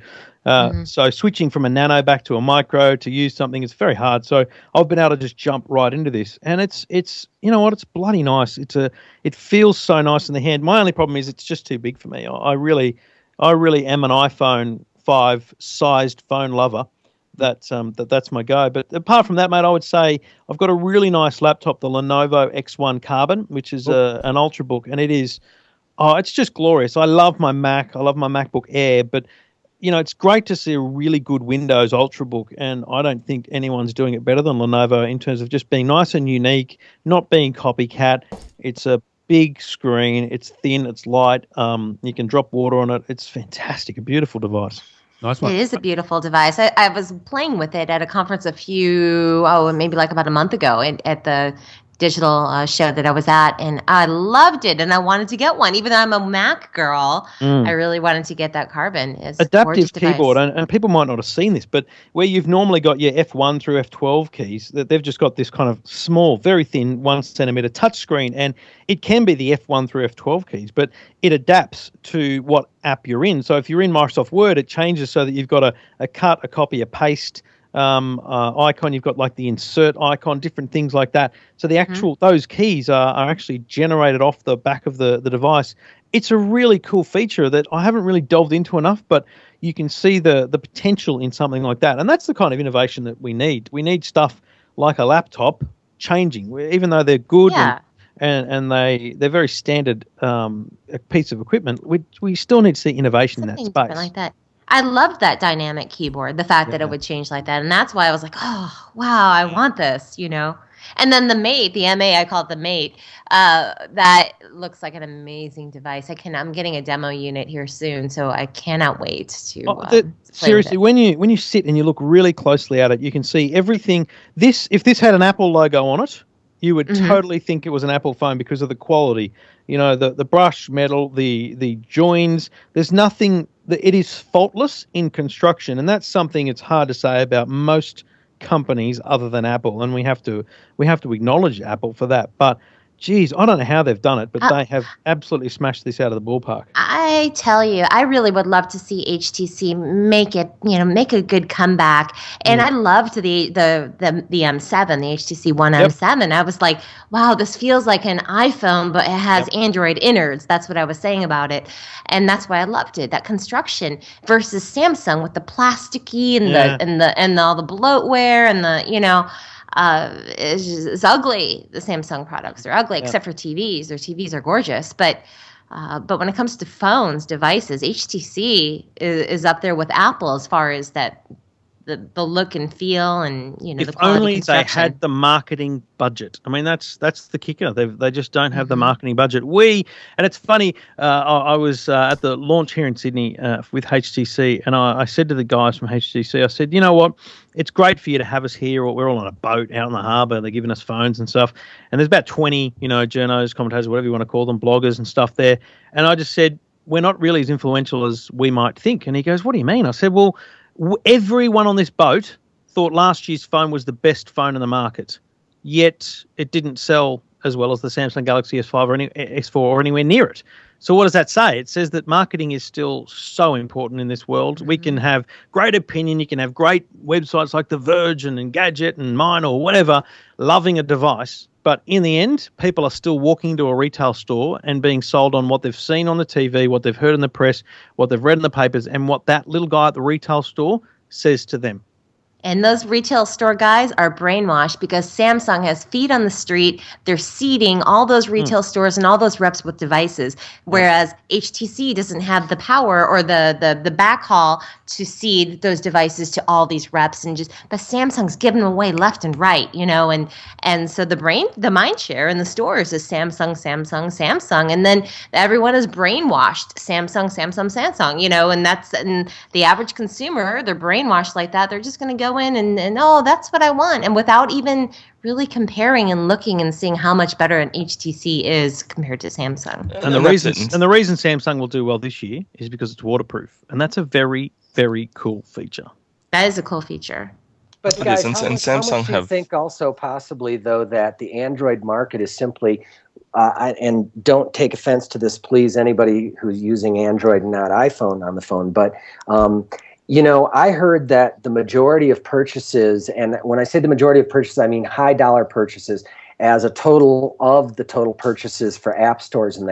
So switching from a nano back to a micro to use something is very hard. So I've been able to just jump right into this, and it's it's bloody nice. It feels so nice in the hand. My only problem is it's just too big for me. I really am an iPhone 5 sized phone lover. That's my go. But apart from that, mate, I would say I've got a really nice laptop, the Lenovo X1 Carbon, which is an Ultrabook, and it's just glorious. I love my Mac. I love my MacBook Air, but it's great to see a really good Windows Ultrabook, and I don't think anyone's doing it better than Lenovo in terms of just being nice and unique, not being copycat. It's a big screen. It's thin. It's light. You can drop water on it. It's fantastic. A beautiful device. Nice one. It is a beautiful device. I was playing with it at a conference maybe like about a month ago at the digital show that I was at, and I loved it, and I wanted to get one. Even though I'm a Mac girl, I really wanted to get that Carbon. It's adaptive keyboard, and people might not have seen this, but where you've normally got your F1 through F12 keys, that they've just got this kind of small, very thin 1 centimeter touchscreen, and it can be the F1 through F12 keys, but it adapts to what app you're in. So if you're in Microsoft Word, it changes so that you've got a cut, a copy, a paste icon. You've got like the insert icon, different things like that. So the actual those keys are actually generated off the back of the device. It's a really cool feature that I haven't really delved into enough, but you can see the potential in something like that. And that's the kind of innovation that we need. We need stuff like a laptop changing, even though they're good and they're very standard piece of equipment. We still need to see innovation in that space. Like that. I loved that dynamic keyboard, the fact that it would change like that. And that's why I was like, oh, wow, I want this, And then the Mate, the MA, I call it the Mate, that looks like an amazing device. I'm getting a demo unit here soon, so I cannot wait to seriously, when you sit and you look really closely at it, you can see everything. If this had an Apple logo on it, you would totally think it was an Apple phone because of the quality. The brush metal, the joins, there's nothing. It is faultless in construction, and that's something it's hard to say about most companies other than Apple, and we have to acknowledge Apple for that. But geez, I don't know how they've done it, but they have absolutely smashed this out of the ballpark. I tell you, I really would love to see HTC make a good comeback. And I loved the M7, the HTC One M7. I was like, wow, this feels like an iPhone, but it has Android innards. That's what I was saying about it, and that's why I loved it. That construction versus Samsung with the plasticky and all the bloatware and the it's ugly. The Samsung products, they're ugly, except for TVs. Their TVs are gorgeous, but when it comes to phones, devices, HTC is up there with Apple as far as that the look and feel and the quality only construction. They had the marketing budget. I mean, that's the kicker. They just don't have the marketing budget. And it's funny. I was at the launch here in Sydney with HTC, and I said to the guys from HTC, I said, you know what? It's great for you to have us here. We're all on a boat out on the harbour. They're giving us phones and stuff. And there's about 20, journos, commentators, whatever you want to call them, bloggers and stuff there. And I just said, we're not really as influential as we might think. And he goes, what do you mean? I said, well, everyone on this boat thought last year's phone was the best phone in the market, yet it didn't sell as well as the Samsung Galaxy S5 or S4 or anywhere near it. So what does that say? It says that marketing is still so important in this world. We can have great opinion. You can have great websites like The Verge and Engadget and Mine or whatever, loving a device. But in the end, people are still walking to a retail store and being sold on what they've seen on the TV, what they've heard in the press, what they've read in the papers, and what that little guy at the retail store says to them. And those retail store guys are brainwashed because Samsung has feet on the street. They're seeding all those retail stores and all those reps with devices, whereas HTC doesn't have the power or the backhaul to seed those devices to all these reps. But Samsung's giving them away left and right, and so the mind share in the stores is Samsung, and then everyone is brainwashed Samsung, and the average consumer, they're brainwashed like that. They're just going to go in and that's what I want, and without even really comparing and looking and seeing how much better an HTC is compared to Samsung. And the reason Samsung will do well this year is because it's waterproof, and that's a very, very cool feature. That is a cool feature. But guys, how much do you think also possibly though that the Android market is simply and don't take offense to this, please, anybody who's using Android and not iPhone on the phone, but I heard that the majority of purchases, and when I say the majority of purchases, I mean high dollar purchases, as a total of the total purchases for app stores and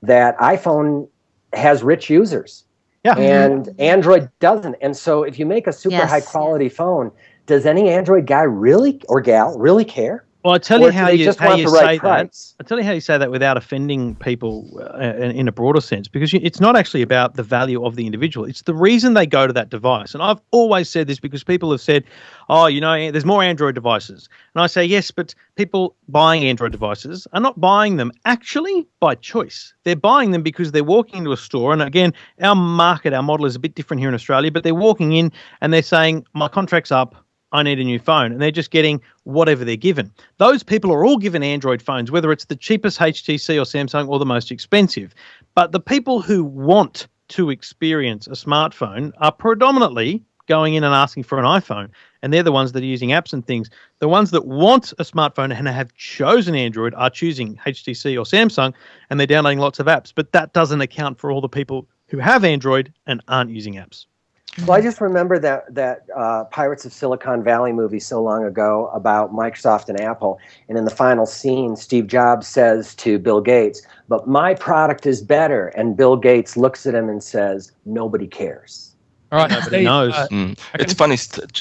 that iPhone has rich users. Yeah. And Android doesn't. And so if you make a super high quality phone, does any Android guy really or gal really care? Well, I'll tell you how you say that. I'll tell you how you say that without offending people in a broader sense, because it's not actually about the value of the individual. It's the reason they go to that device. And I've always said this because people have said, there's more Android devices. And I say, yes, but people buying Android devices are not buying them actually by choice. They're buying them because they're walking into a store. And again, our model is a bit different here in Australia, but they're walking in and they're saying, my contract's up, I need a new phone, and they're just getting whatever they're given. Those people are all given Android phones, whether it's the cheapest HTC or Samsung or the most expensive. But the people who want to experience a smartphone are predominantly going in and asking for an iPhone, and they're the ones that are using apps and things. The ones that want a smartphone and have chosen Android are choosing HTC or Samsung, and they're downloading lots of apps. But that doesn't account for all the people who have Android and aren't using apps. Well, I just remember that Pirates of Silicon Valley movie so long ago about Microsoft and Apple. And in the final scene, Steve Jobs says to Bill Gates, but my product is better. And Bill Gates looks at him and says, nobody cares. All right, nobody knows. It's funny.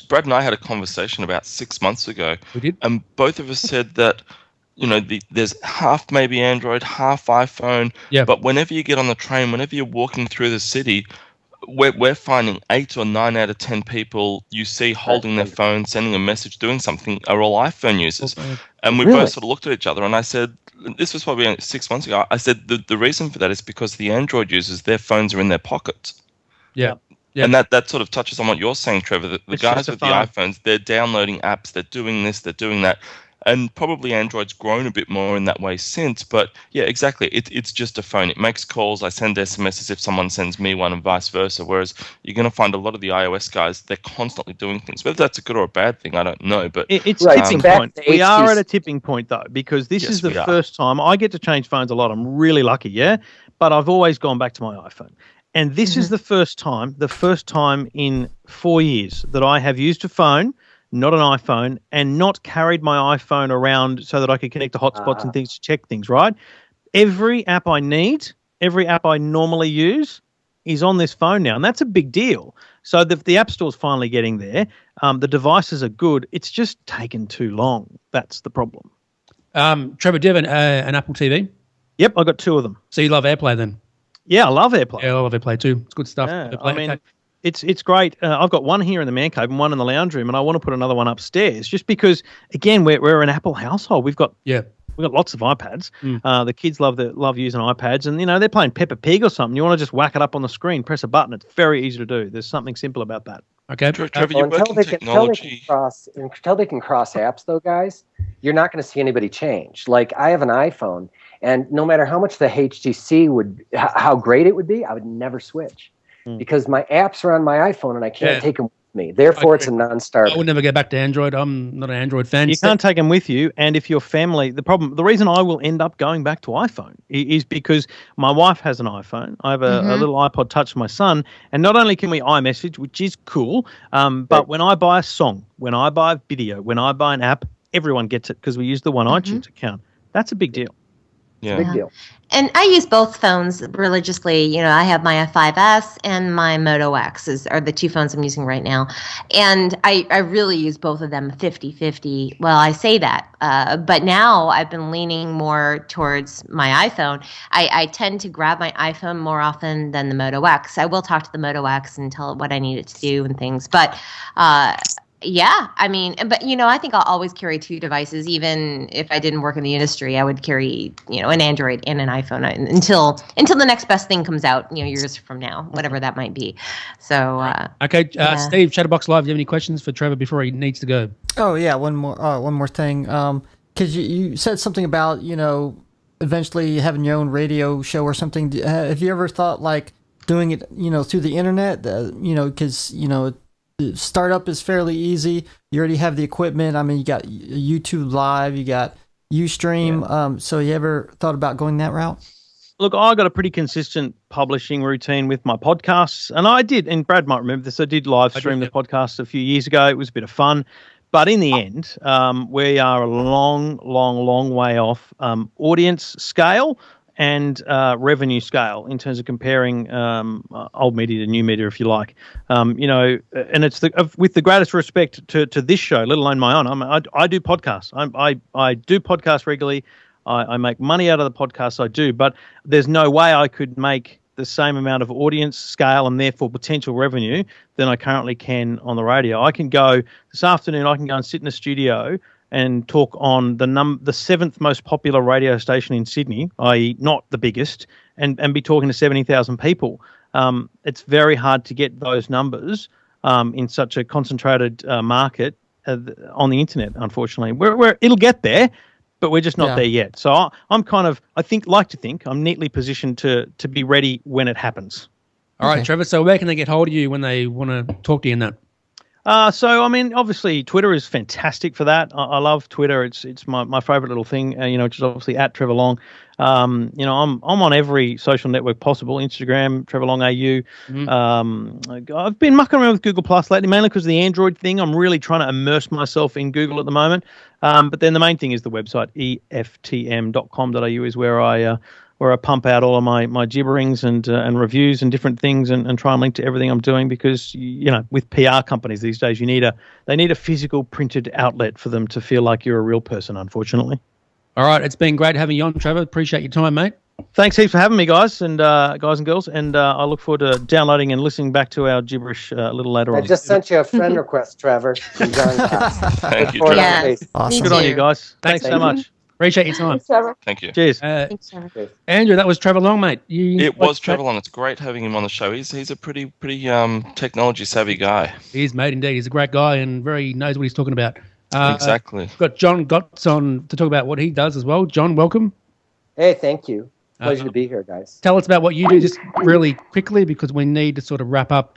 Brad and I had a conversation about 6 months ago. We did. And both of us said that, there's half maybe Android, half iPhone. Yeah. But whenever you get on the train, whenever you're walking through the city, we're finding 8 or 9 out of 10 people you see holding their phone, sending a message, doing something, are all iPhone users. And we both sort of looked at each other, and I said, this was probably 6 months ago, I said the reason for that is because the Android users, their phones are in their pockets. Yeah. And that sort of touches on what you're saying, Trevor. The guys with the iPhones, they're downloading apps, they're doing this, they're doing that. and probably Android's grown a bit more in that way since. But yeah, exactly. It's just a phone. It makes calls. I send SMSs if someone sends me one, and vice versa. Whereas you're going to find a lot of the iOS guys, they're constantly doing things. Whether that's a good or a bad thing, I don't know. But it's a tipping point. We are at a tipping point though, because this is the first time I get to change phones a lot. I'm really lucky, yeah. But I've always gone back to my iPhone. And this is the first time in 4 years that I have used a phone, not an iPhone, and not carried my iPhone around so that I could connect to hotspots and things to check things, right? Every app I need, every app I normally use is on this phone now, and that's a big deal. So the App Store's finally getting there. The devices are good. It's just taken too long. That's the problem. Trevor, do you have an Apple TV? Yep, I got 2 of them. So you love AirPlay then? Yeah, I love AirPlay. Yeah, I love AirPlay too. It's good stuff. Yeah, I mean, it's great. I've got one here in the man cave and one in the lounge room, and I want to put another one upstairs just because, again, we're an Apple household. We've got lots of iPads. The kids love using iPads, and they're playing Peppa Pig or something. You want to just whack it up on the screen, press a button. It's very easy to do. There's something simple about that. Okay, Trevor, you work in technology. Until they can cross apps, though, guys, you're not going to see anybody change. Like, I have an iPhone, and no matter how much the HTC how great it would be, I would never switch because my apps are on my iPhone and I can't take them with me. Therefore, it's a non-starter. I would never go back to Android. I'm not an Android fan. You can't take them with you, and if your family, the reason I will end up going back to iPhone is because my wife has an iPhone. I have a little iPod Touch for my son, and not only can we iMessage, which is cool, but when I buy a song, when I buy a video, when I buy an app, everyone gets it because we use the One iTunes account. That's a big deal. Yeah. Big deal. And I use both phones religiously. I have my 5S and my Moto X are the 2 phones I'm using right now. And I really use both of them 50-50. Well, I say that. But now I've been leaning more towards my iPhone. I tend to grab my iPhone more often than the Moto X. I will talk to the Moto X and tell it what I need it to do and things. But yeah, I mean, but I think I'll always carry 2 devices. Even if I didn't work in the industry, I would carry, an Android and an iPhone until the next best thing comes out, years from now, whatever that might be. So okay, Steve, Chatterbox Live, do you have any questions for Trevor before he needs to go? Oh yeah, one more thing. Because you said something about eventually having your own radio show or something. Have you ever thought like doing it through the internet? Because startup is fairly easy. You already have the equipment. I mean, you got YouTube Live, you got Ustream. So you ever thought about going that route? Look, I got a pretty consistent publishing routine with my podcasts, and I did, and Brad might remember this, I did live stream the podcast a few years ago. It was a bit of fun. But in the end, we are a long way off audience scale and revenue scale in terms of comparing old media to new media, if you like. And it's with the greatest respect to this show, let alone my own. I do podcasts. I do podcasts regularly. I make money out of the podcasts I do, but there's no way I could make the same amount of audience scale and therefore potential revenue than I currently can on the radio. I can go this afternoon. I can go and sit in a studio and talk on the 7th most popular radio station in Sydney, i.e. not the biggest, and be talking to 70,000 people. It's very hard to get those numbers in such a concentrated market on the internet, unfortunately. It'll get there, but we're just not there yet. So I'm like to think I'm neatly positioned to be ready when it happens. All right, Trevor, so where can they get hold of you when they want to talk to you in that? So, I mean, obviously, Twitter is fantastic for that. I love Twitter. It's my favorite little thing, which is obviously at Trevor Long. I'm on every social network possible, Instagram, Trevor Long AU. I've been mucking around with Google Plus lately, mainly because of the Android thing. I'm really trying to immerse myself in Google at the moment. But then the main thing is the website, eftm.com.au is where I pump out all of my gibberings and reviews and different things and try and link to everything I'm doing because, with PR companies these days, they need a physical printed outlet for them to feel like you're a real person, unfortunately. All right. It's been great having you on, Trevor. Appreciate your time, mate. Thanks heaps for having me, guys and girls. And I look forward to downloading and listening back to our gibberish a little later on. I just sent you a friend request, Trevor. From John Thank you, Trevor. Yeah. Awesome. Good on you guys. Thanks so much. Appreciate your time. Thanks, Trevor. Thank you. Cheers. Thanks, Trevor. Andrew, that was Trevor Long, mate. It was Trevor Long. It's great having him on the show. He's a pretty technology savvy guy. He is, mate. Indeed, he's a great guy and knows what he's talking about. Exactly. We've got John Gotts on to talk about what he does as well. John, welcome. Hey, thank you. Pleasure to be here, guys. Tell us about what you do just really quickly because we need to sort of wrap up.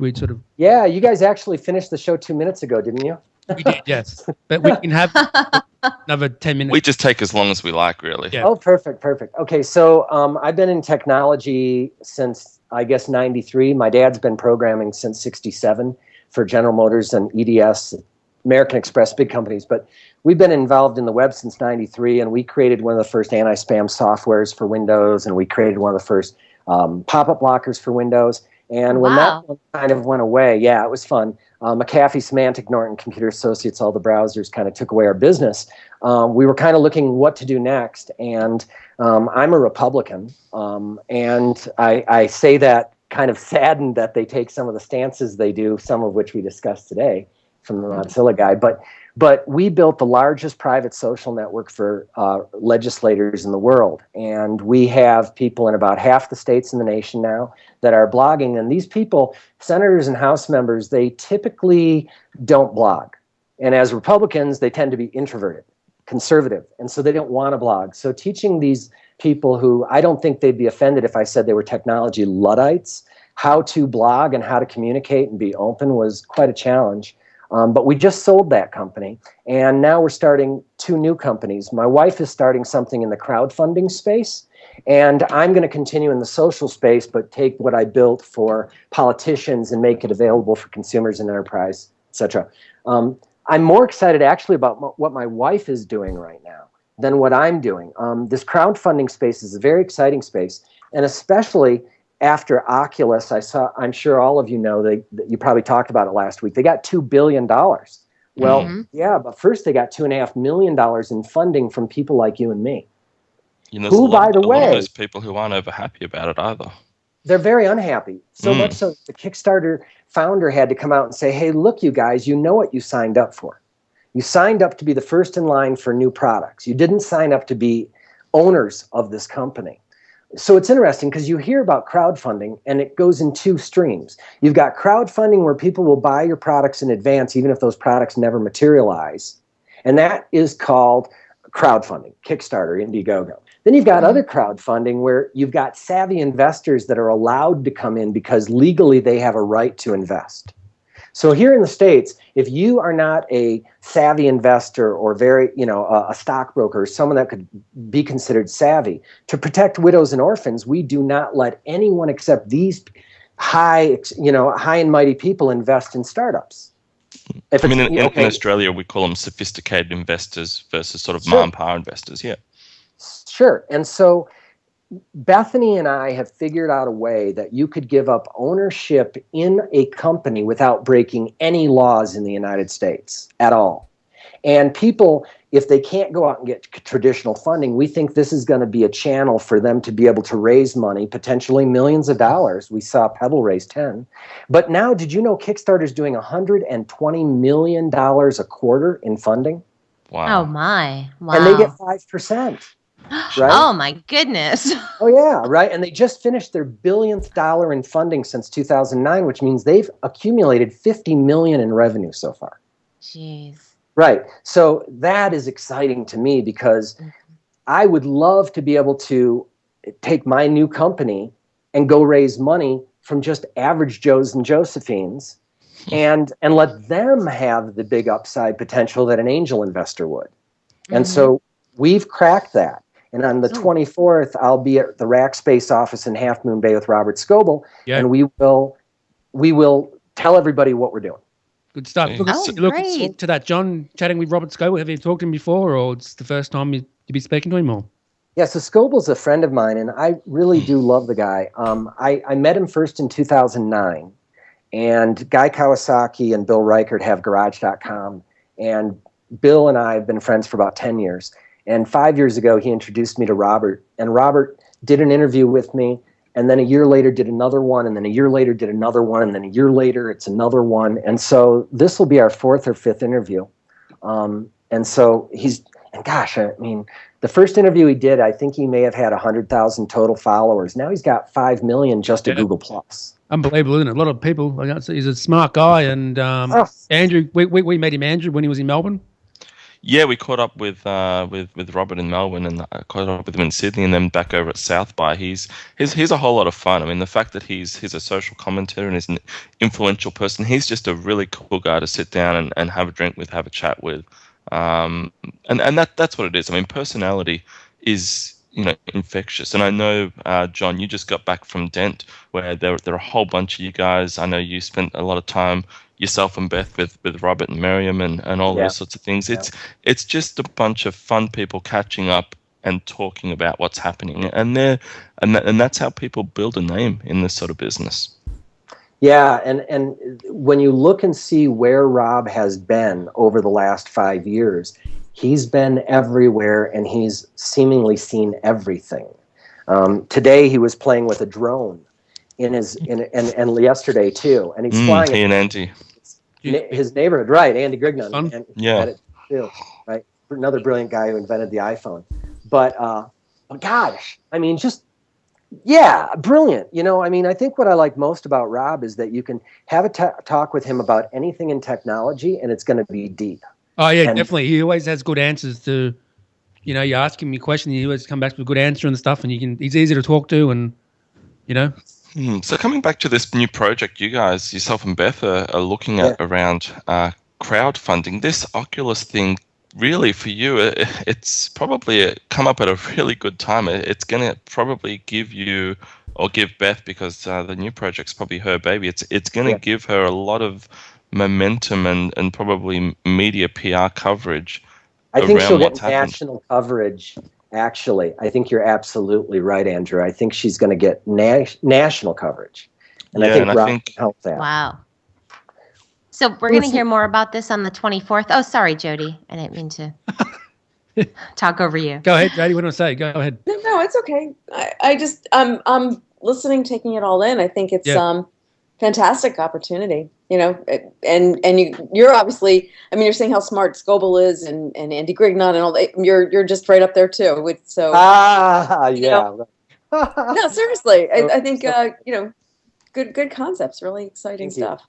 Yeah, you guys actually finished the show 2 minutes ago, didn't you? We did, yes. But we can have another 10 minutes. We just take as long as we like, really. Yeah. Oh, perfect. Okay, so I've been in technology since, I guess, 93. My dad's been programming since 67 for General Motors and EDS, American Express, big companies. But we've been involved in the web since 93, and we created one of the first anti-spam softwares for Windows, and we created one of the first pop-up blockers for Windows. And when that one kind of went away, yeah, it was fun. McAfee, Symantec, Norton, Computer Associates, all the browsers kind of took away our business. We were kind of looking what to do next, and I'm a Republican, and I say that kind of saddened that they take some of the stances they do, some of which we discussed today from the Mozilla guy. But we built the largest private social network for legislators in the world. And we have people in about half the states in the nation now that are blogging. And these people, senators and House members, they typically don't blog. And as Republicans, they tend to be introverted, conservative. And so they don't want to blog. So teaching these people who I don't think they'd be offended if I said they were technology Luddites, how to blog and how to communicate and be open was quite a challenge. But we just sold that company, and now we're starting 2 new companies. My wife is starting something in the crowdfunding space, and I'm going to continue in the social space, but take what I built for politicians and make it available for consumers and enterprise, etc. I'm more excited actually about what my wife is doing right now than what I'm doing. This crowdfunding space is a very exciting space, and especially after Oculus, I'm sure all of you know, you probably talked about it last week, they got $2 billion. Well, yeah, but first they got $2.5 million in funding from people like you and me. Who, by the way, a lot of those people who aren't over happy about it either. They're very unhappy. So much so the Kickstarter founder had to come out and say, hey, look, you guys, you know what you signed up for. You signed up to be the first in line for new products. You didn't sign up to be owners of this company. So it's interesting because you hear about crowdfunding and it goes in 2 streams. You've got crowdfunding where people will buy your products in advance even if those products never materialize. And that is called crowdfunding, Kickstarter, Indiegogo. Then you've got other crowdfunding where you've got savvy investors that are allowed to come in because legally they have a right to invest. So here in the States, if you are not a savvy investor or a stockbroker, someone that could be considered savvy, to protect widows and orphans, we do not let anyone except these high and mighty people invest in startups. In Australia, we call them sophisticated investors versus sort of ma and pa investors, yeah. Sure. And so Bethany and I have figured out a way that you could give up ownership in a company without breaking any laws in the United States at all. And people, if they can't go out and get traditional funding, we think this is going to be a channel for them to be able to raise money, potentially millions of dollars. We saw Pebble raise 10. But now, did you know Kickstarter's doing $120 million a quarter in funding? Wow. Oh, my. Wow. And they get 5%. Right? Oh, my goodness. Oh, yeah, right. And they just finished their billionth dollar in funding since 2009, which means they've accumulated $50 million in revenue so far. Jeez. Right. So that is exciting to me because I would love to be able to take my new company and go raise money from just average Joes and Josephines and let them have the big upside potential that an angel investor would. And so we've cracked that. And on the 24th, I'll be at the Rackspace office in Half Moon Bay with Robert Scoble, and we will tell everybody what we're doing. Good stuff. Look to that, John, chatting with Robert Scoble. Have you talked to him before, or it's the first time you'd be speaking to him? Or? Yeah, so Scoble's a friend of mine, and I really do love the guy. I met him first in 2009, and Guy Kawasaki and Bill Reichert have Garage.com, and Bill and I have been friends for about 10 years. And 5 years ago, he introduced me to Robert, and Robert did an interview with me, and then a year later did another one, and then a year later did another one, and then a year later it's another one. And so this will be our 4th or 5th interview. And so the first interview he did, I think he may have had 100,000 total followers. Now he's got 5 million just at Google+. Unbelievable, isn't it? A lot of people. He's a smart guy, and Andrew, we met him, Andrew, when he was in Melbourne. Yeah, we caught up with Robert in Melbourne, and I caught up with him in Sydney, and then back over at South by. He's a whole lot of fun. I mean, the fact that he's a social commentator and is an influential person, he's just a really cool guy to sit down and have a drink with, have a chat with, and that's what it is. I mean, personality is infectious. And I know, John, you just got back from Dent, where there are a whole bunch of you guys. I know you spent a lot of time, yourself and Beth, with Robert and Miriam and all those sorts of things. It's just a bunch of fun people catching up and talking about what's happening, and that's how people build a name in this sort of business. Yeah, and when you look and see where Rob has been over the last 5 years, he's been everywhere, and he's seemingly seen everything. Today he was playing with a drone and yesterday too, and he's flying. He and Andy. His neighborhood, right? Andy Grignon. And yeah. Too, right. Another brilliant guy who invented the iPhone. But gosh, I mean, brilliant. I mean, I think what I like most about Rob is that you can have a talk with him about anything in technology, and it's going to be deep. Oh yeah, definitely. He always has good answers to, you ask him a question, he always come back with a good answer and stuff, and he's easy to talk to, and So coming back to this new project, you guys, yourself and Beth, are looking at around crowdfunding. This Oculus thing, really for you, it's probably come up at a really good time. It's going to probably give you, or give Beth, because the new project's probably her baby. It's going to give her a lot of momentum and probably media PR coverage. I think she'll get national coverage. Actually, I think you're absolutely right, Andrew. I think she's going to get national coverage, and I think Rob can help that. Wow. So we're going to hear more about this on the 24th. Oh, sorry, Jody. I didn't mean to talk over you. Go ahead, Jody. What do you want to say? Go ahead. No, it's okay. I just I'm listening, taking it all in. I think it's fantastic opportunity. And you're obviously, I mean, you're saying how smart Scoble is and Andy Grignon and all that. You're just right up there too. So no, seriously, I think good concepts, really exciting stuff.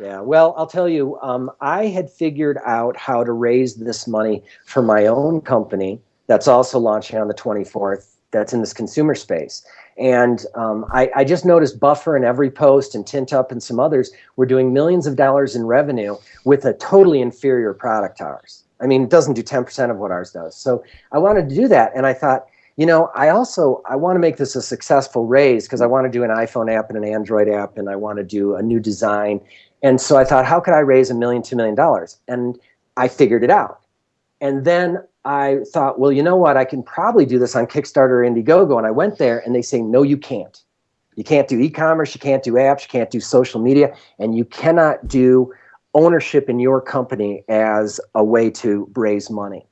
Yeah, well, I'll tell you, I had figured out how to raise this money for my own company that's also launching on the 24th. That's in this consumer space. And I just noticed Buffer and Every Post and Tint Up and some others were doing millions of dollars in revenue with a totally inferior product to ours. I mean, it doesn't do 10% of what ours does. So I wanted to do that. And I thought, I want to make this a successful raise because I want to do an iPhone app and an Android app, and I want to do a new design. And so I thought, how could I raise $1 million, $2 million? And I figured it out. And then I thought, well, you know what? I can probably do this on Kickstarter or Indiegogo. And I went there and they say, no, you can't. You can't do e-commerce. You can't do apps. You can't do social media. And you cannot do ownership in your company as a way to raise money.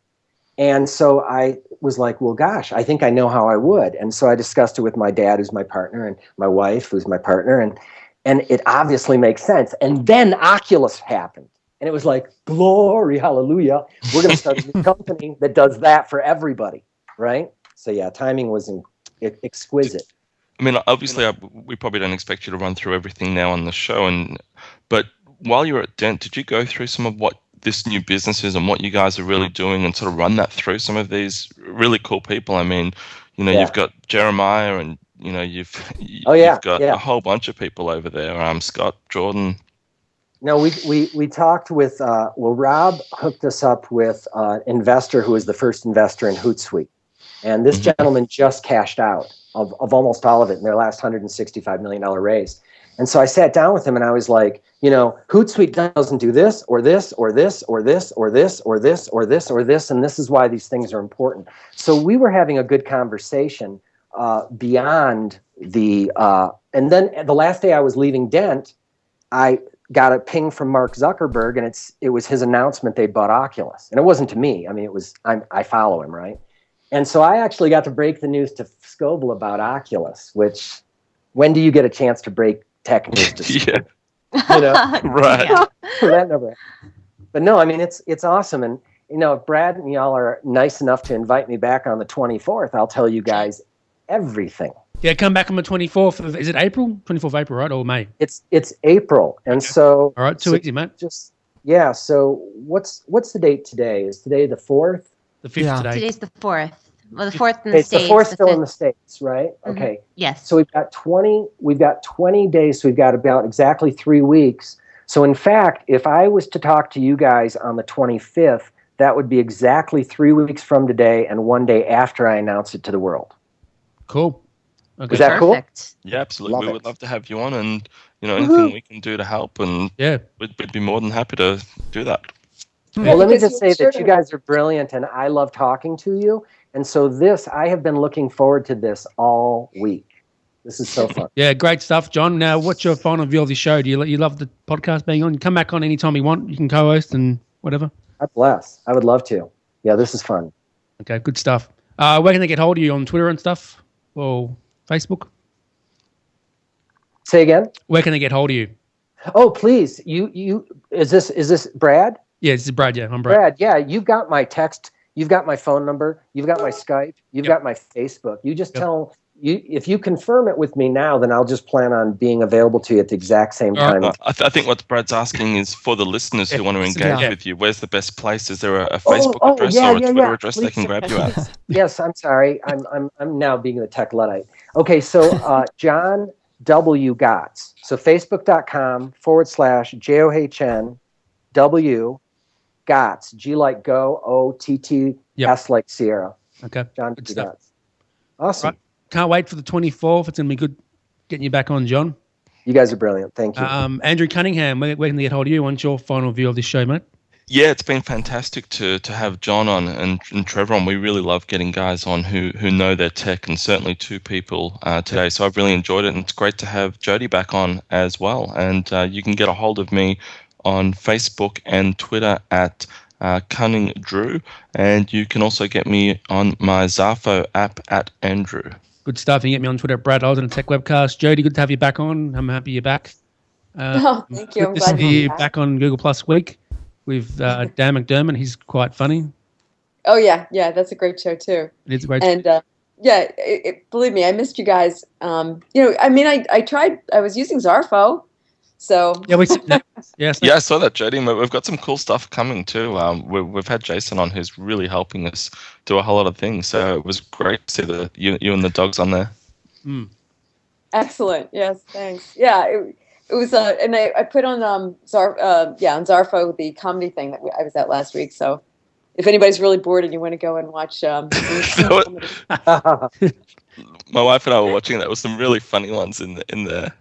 And so I was like, well, gosh, I think I know how I would. And so I discussed it with my dad, who's my partner, and my wife, who's my partner. And it obviously makes sense. And then Oculus happened. And it was like, glory, hallelujah. We're going to start a new company that does that for everybody, right? So, yeah, timing was exquisite. I mean, obviously, we probably don't expect you to run through everything now on the show. But while you were at Dent, did you go through some of what this new business is and what you guys are really doing and sort of run that through some of these really cool people? I mean, you've got Jeremiah and, you've got a whole bunch of people over there. Scott, Jordan. No, we talked with, Rob hooked us up with an investor who was the first investor in Hootsuite. And this gentleman just cashed out of almost all of it in their last $165 million raise. And so I sat down with him and I was like, Hootsuite doesn't do this or this or this or this or this or this or this or this. And this is why these things are important. So we were having a good conversation beyond and then the last day I was leaving Dent, I got a ping from Mark Zuckerberg, and it was his announcement they bought Oculus. And it wasn't to me. I mean, I follow him, right? And so I actually got to break the news to Scoble about Oculus, which, when do you get a chance to break tech news to Scoble? Right. Yeah. That never. But no, I mean, it's awesome. And, if Brad and y'all are nice enough to invite me back on the 24th, I'll tell you guys everything. Yeah, come back on the 24th. Is it April? 24th of April, right? Or May? It's April. And so... All right, too easy, mate. Just Yeah. So what's the date today? Is today the 4th? The 5th today. Today's the 4th. Well, the 4th in the It's the States. 4th the still 5th. in the States, right? Okay. Yes. So we've got 20 days. So we've got about exactly 3 weeks. So in fact, if I was to talk to you guys on the 25th, that would be exactly 3 weeks from today and 1 day after I announce it to the world. Cool. Okay. Is that Perfect. Yeah, absolutely. Love We it. would love to have you on, and anything we can do to help, and Yeah. we'd be more than happy to do that. Well, let me because just say you're that you guys are brilliant, and I love talking to you. And so I have been looking forward to this all week. This is so fun. Yeah, great stuff, John. Now, what's your final view of the show? Do you love the podcast being on? You come back on anytime you want. You can co-host and whatever. God bless. I would love to. Yeah, this is fun. Okay, good stuff. Where can they get hold of you on Twitter and stuff? Or Facebook? Say again? Where can they get hold of you? Oh, please. You is this Brad? Yeah, this is Brad. Yeah, I'm Brad. Brad, yeah, you've got my text, you've got my phone number, you've got my Skype, you've got my Facebook. You just tell if you confirm it with me now, then I'll just plan on being available to you at the exact same time. I think what Brad's asking is for the listeners who want to engage with you. Where's the best place? Is there a Facebook address or a Twitter address they can grab you at? Yes, I'm sorry. I'm now being the tech Luddite. Okay, so John W. Gotts. So facebook.com/JOHN Gotts. G like go, OTTS like Sierra. Okay. John W. Gotts. Awesome. Right. Can't wait for the 24th. It's going to be good getting you back on, John. You guys are brilliant. Thank you. Andrew Cunningham, where can they get hold of you? What's your final view of this show, mate? Yeah, it's been fantastic to have John on and Trevor on. We really love getting guys on who know their tech, and certainly 2 people today. So I've really enjoyed it, and it's great to have Jody back on as well. And you can get a hold of me on Facebook and Twitter at Cunning Drew, and you can also get me on my Zarfo app at Andrew. Good stuff. You can get me on Twitter at Brad Olsen at Techwebcast. Jody, good to have you back on. I'm happy you're back. Thank you. I'm Good to glad see you back. back on Google Plus Week with Dan McDermott. He's quite funny. Oh yeah, that's a great show too. It is a great And believe me, I missed you guys. I tried. I was using Zarfo, so Yeah, we yes. Yeah, I saw that, Jody. We've got some cool stuff coming too. We've had Jason on, who's really helping us do a whole lot of things. So it was great to see you and the dogs on there. Excellent. Yes, thanks. Yeah, it was. And I put on on Zarfo the comedy thing that I was at last week. So if anybody's really bored and you want to go and watch, My wife and I were watching that with some really funny ones in there.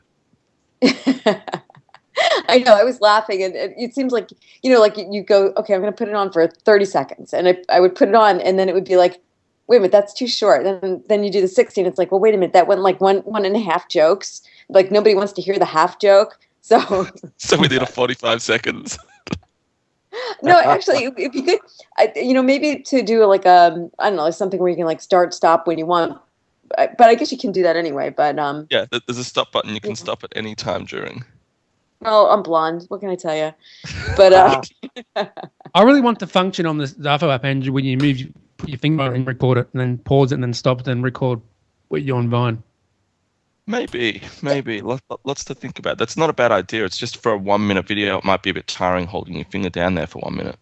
I know. I was laughing, and it seems like like you go, okay, I'm going to put it on for 30 seconds, and I would put it on, and then it would be like, wait a minute, that's too short. Then you do the 60, and it's like, well, wait a minute, that went like one and a half jokes. Like nobody wants to hear the half joke, so we did a 45 seconds. No, actually, if you could, maybe to do like I don't know, something where you can like start, stop when you want. But I guess you can do that anyway. But yeah, there's a stop button. You can stop at any time during. Well, I'm blonde. What can I tell you? But I really want the function on the Zarfo app, Andrew, when you put your finger on it and record it, and then pause it, and then stop it, and record what you're on Vine. Maybe. Lots to think about. That's not a bad idea. It's just for a 1 minute video, it might be a bit tiring holding your finger down there for 1 minute.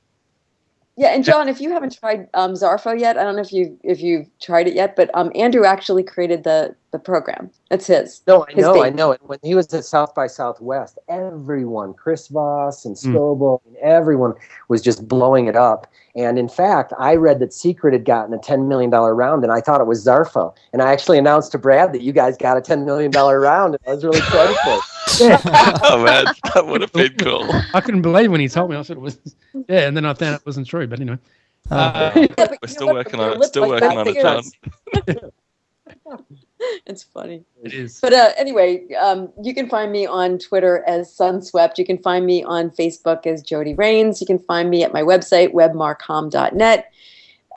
Yeah, and John, if you haven't tried Zarfo yet, I don't know if you've tried it yet, but Andrew actually created the program. That's his. No, I know it. When he was at South by Southwest, everyone, Chris Voss and Scoble, everyone was just blowing it up. And in fact, I read that Secret had gotten a $10 million round, and I thought it was Zarfo. And I actually announced to Brad that you guys got a $10 million round, and I was really excited for it. Oh man, that would have been cool. I couldn't believe when he told me. I thought it was, and then I found it wasn't true. But anyway, we're still working on it. Still working on it, John. It's funny. It is. But anyway, you can find me on Twitter as Sunswept. You can find me on Facebook as Jody Rains. You can find me at my website, webmarcom.net,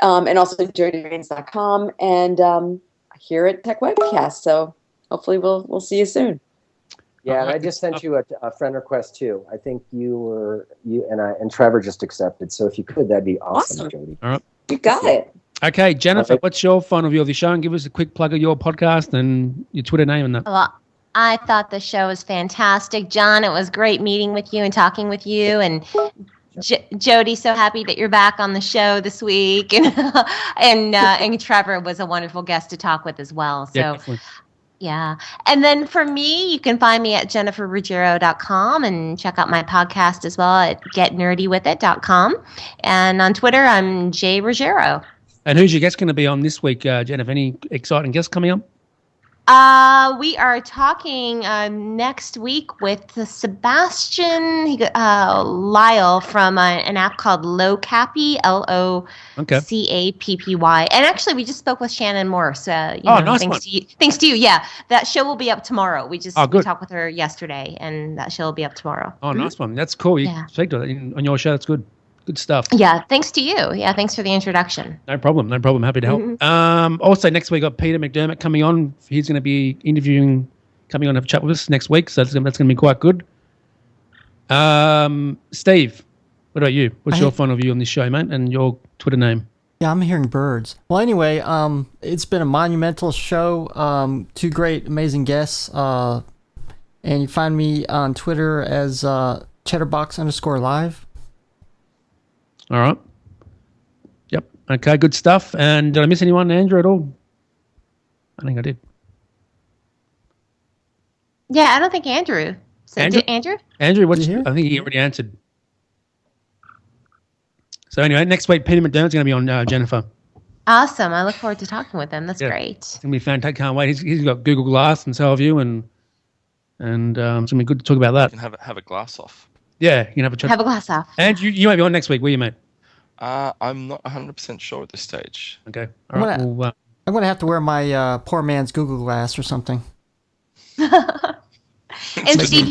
and also jodyrains.com, and here at Techwebcast. So hopefully we'll see you soon. Yeah, and I just sent you a friend request too. I think you and Trevor just accepted. So if you could, that'd be awesome. Jody. All right. You got it. Okay, Jennifer, what's your final view of the show? And give us a quick plug of your podcast and your Twitter name and that. Well, I thought the show was fantastic. John, it was great meeting with you and talking with you. And Jody, so happy that you're back on the show this week, and Trevor was a wonderful guest to talk with as well. So. Yeah. And then for me, you can find me at jenniferruggiero.com and check out my podcast as well at getnerdywithit.com. And on Twitter, I'm J Ruggiero. And who's your guest going to be on this week, Jennifer? Any exciting guests coming up? We are talking next week with Sebastian Lyle from an app called Locappy, LOCAPPY. And actually, we just spoke with Shannon Morse. Nice thanks to you. Yeah, that show will be up tomorrow. We talked with her yesterday, and that show will be up tomorrow. Oh, nice one. That's cool. You speak to it on your show. That's good. Good stuff. Yeah, thanks to you. Yeah, thanks for the introduction. No problem. Happy to help. Mm-hmm. Also, next week, got Peter McDermott coming on. He's going to be coming on to have a chat with us next week, so that's going to be quite good. Steve, what about you? What's your final view on this show, mate, and your Twitter name? Yeah, I'm hearing birds. Well, anyway, it's been a monumental show. 2 great, amazing guests. And you find me on Twitter as Cheddarbox_live. All right. Yep. Okay, good stuff. And did I miss anyone, Andrew, at all? I think I did. Yeah, I don't think Andrew. Andrew? Andrew, what did you hear? I think he already answered. So anyway, next week, Peter McDermott's going to be on Jennifer. Awesome. I look forward to talking with him. That's great. It's going to be fantastic. Can't wait. He's got Google Glass, and so have you, and it's going to be good to talk about that. You can have a glass off. Yeah, you can have a glass off. And you might be on next week, will you, mate? I'm not 100% sure at this stage. Okay. All right. I'm going to have to wear my poor man's Google Glass or something. And Steve,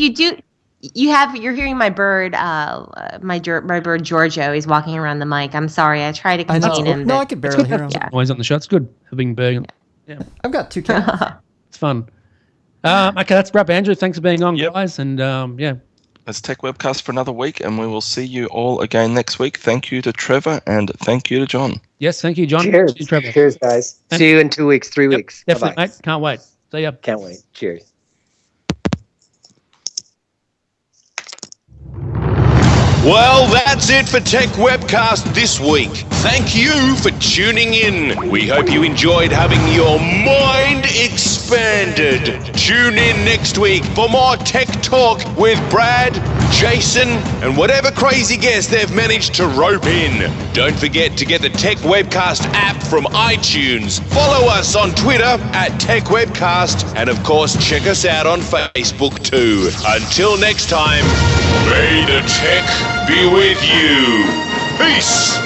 you're hearing my bird, my bird Giorgio. He's walking around the mic. I'm sorry, I try to contain him. No, I can barely hear him. Yeah. Always on the show. It's good having bird. Yeah. I've got 2 cats. It's fun. Okay, that's a wrap, Andrew. Thanks for being on, guys. And That's Techwebcast for another week, and we will see you all again next week. Thank you to Trevor, and thank you to John. Yes, thank you, John. Cheers. Trevor. Cheers, guys. See you in 2 weeks, 3 weeks. Definitely, Bye-bye. mate. Can't wait. See ya. Can't wait. Cheers. Well, that's it for Techwebcast this week. Thank you for tuning in. We hope you enjoyed having your mind expanded. Tune in next week for more tech talk with Brad, Jason, and whatever crazy guest they've managed to rope in. Don't forget to get the Techwebcast app from iTunes. Follow us on Twitter at Techwebcast, and of course check us out on Facebook too. Until next time, may the tech be with you. Peace.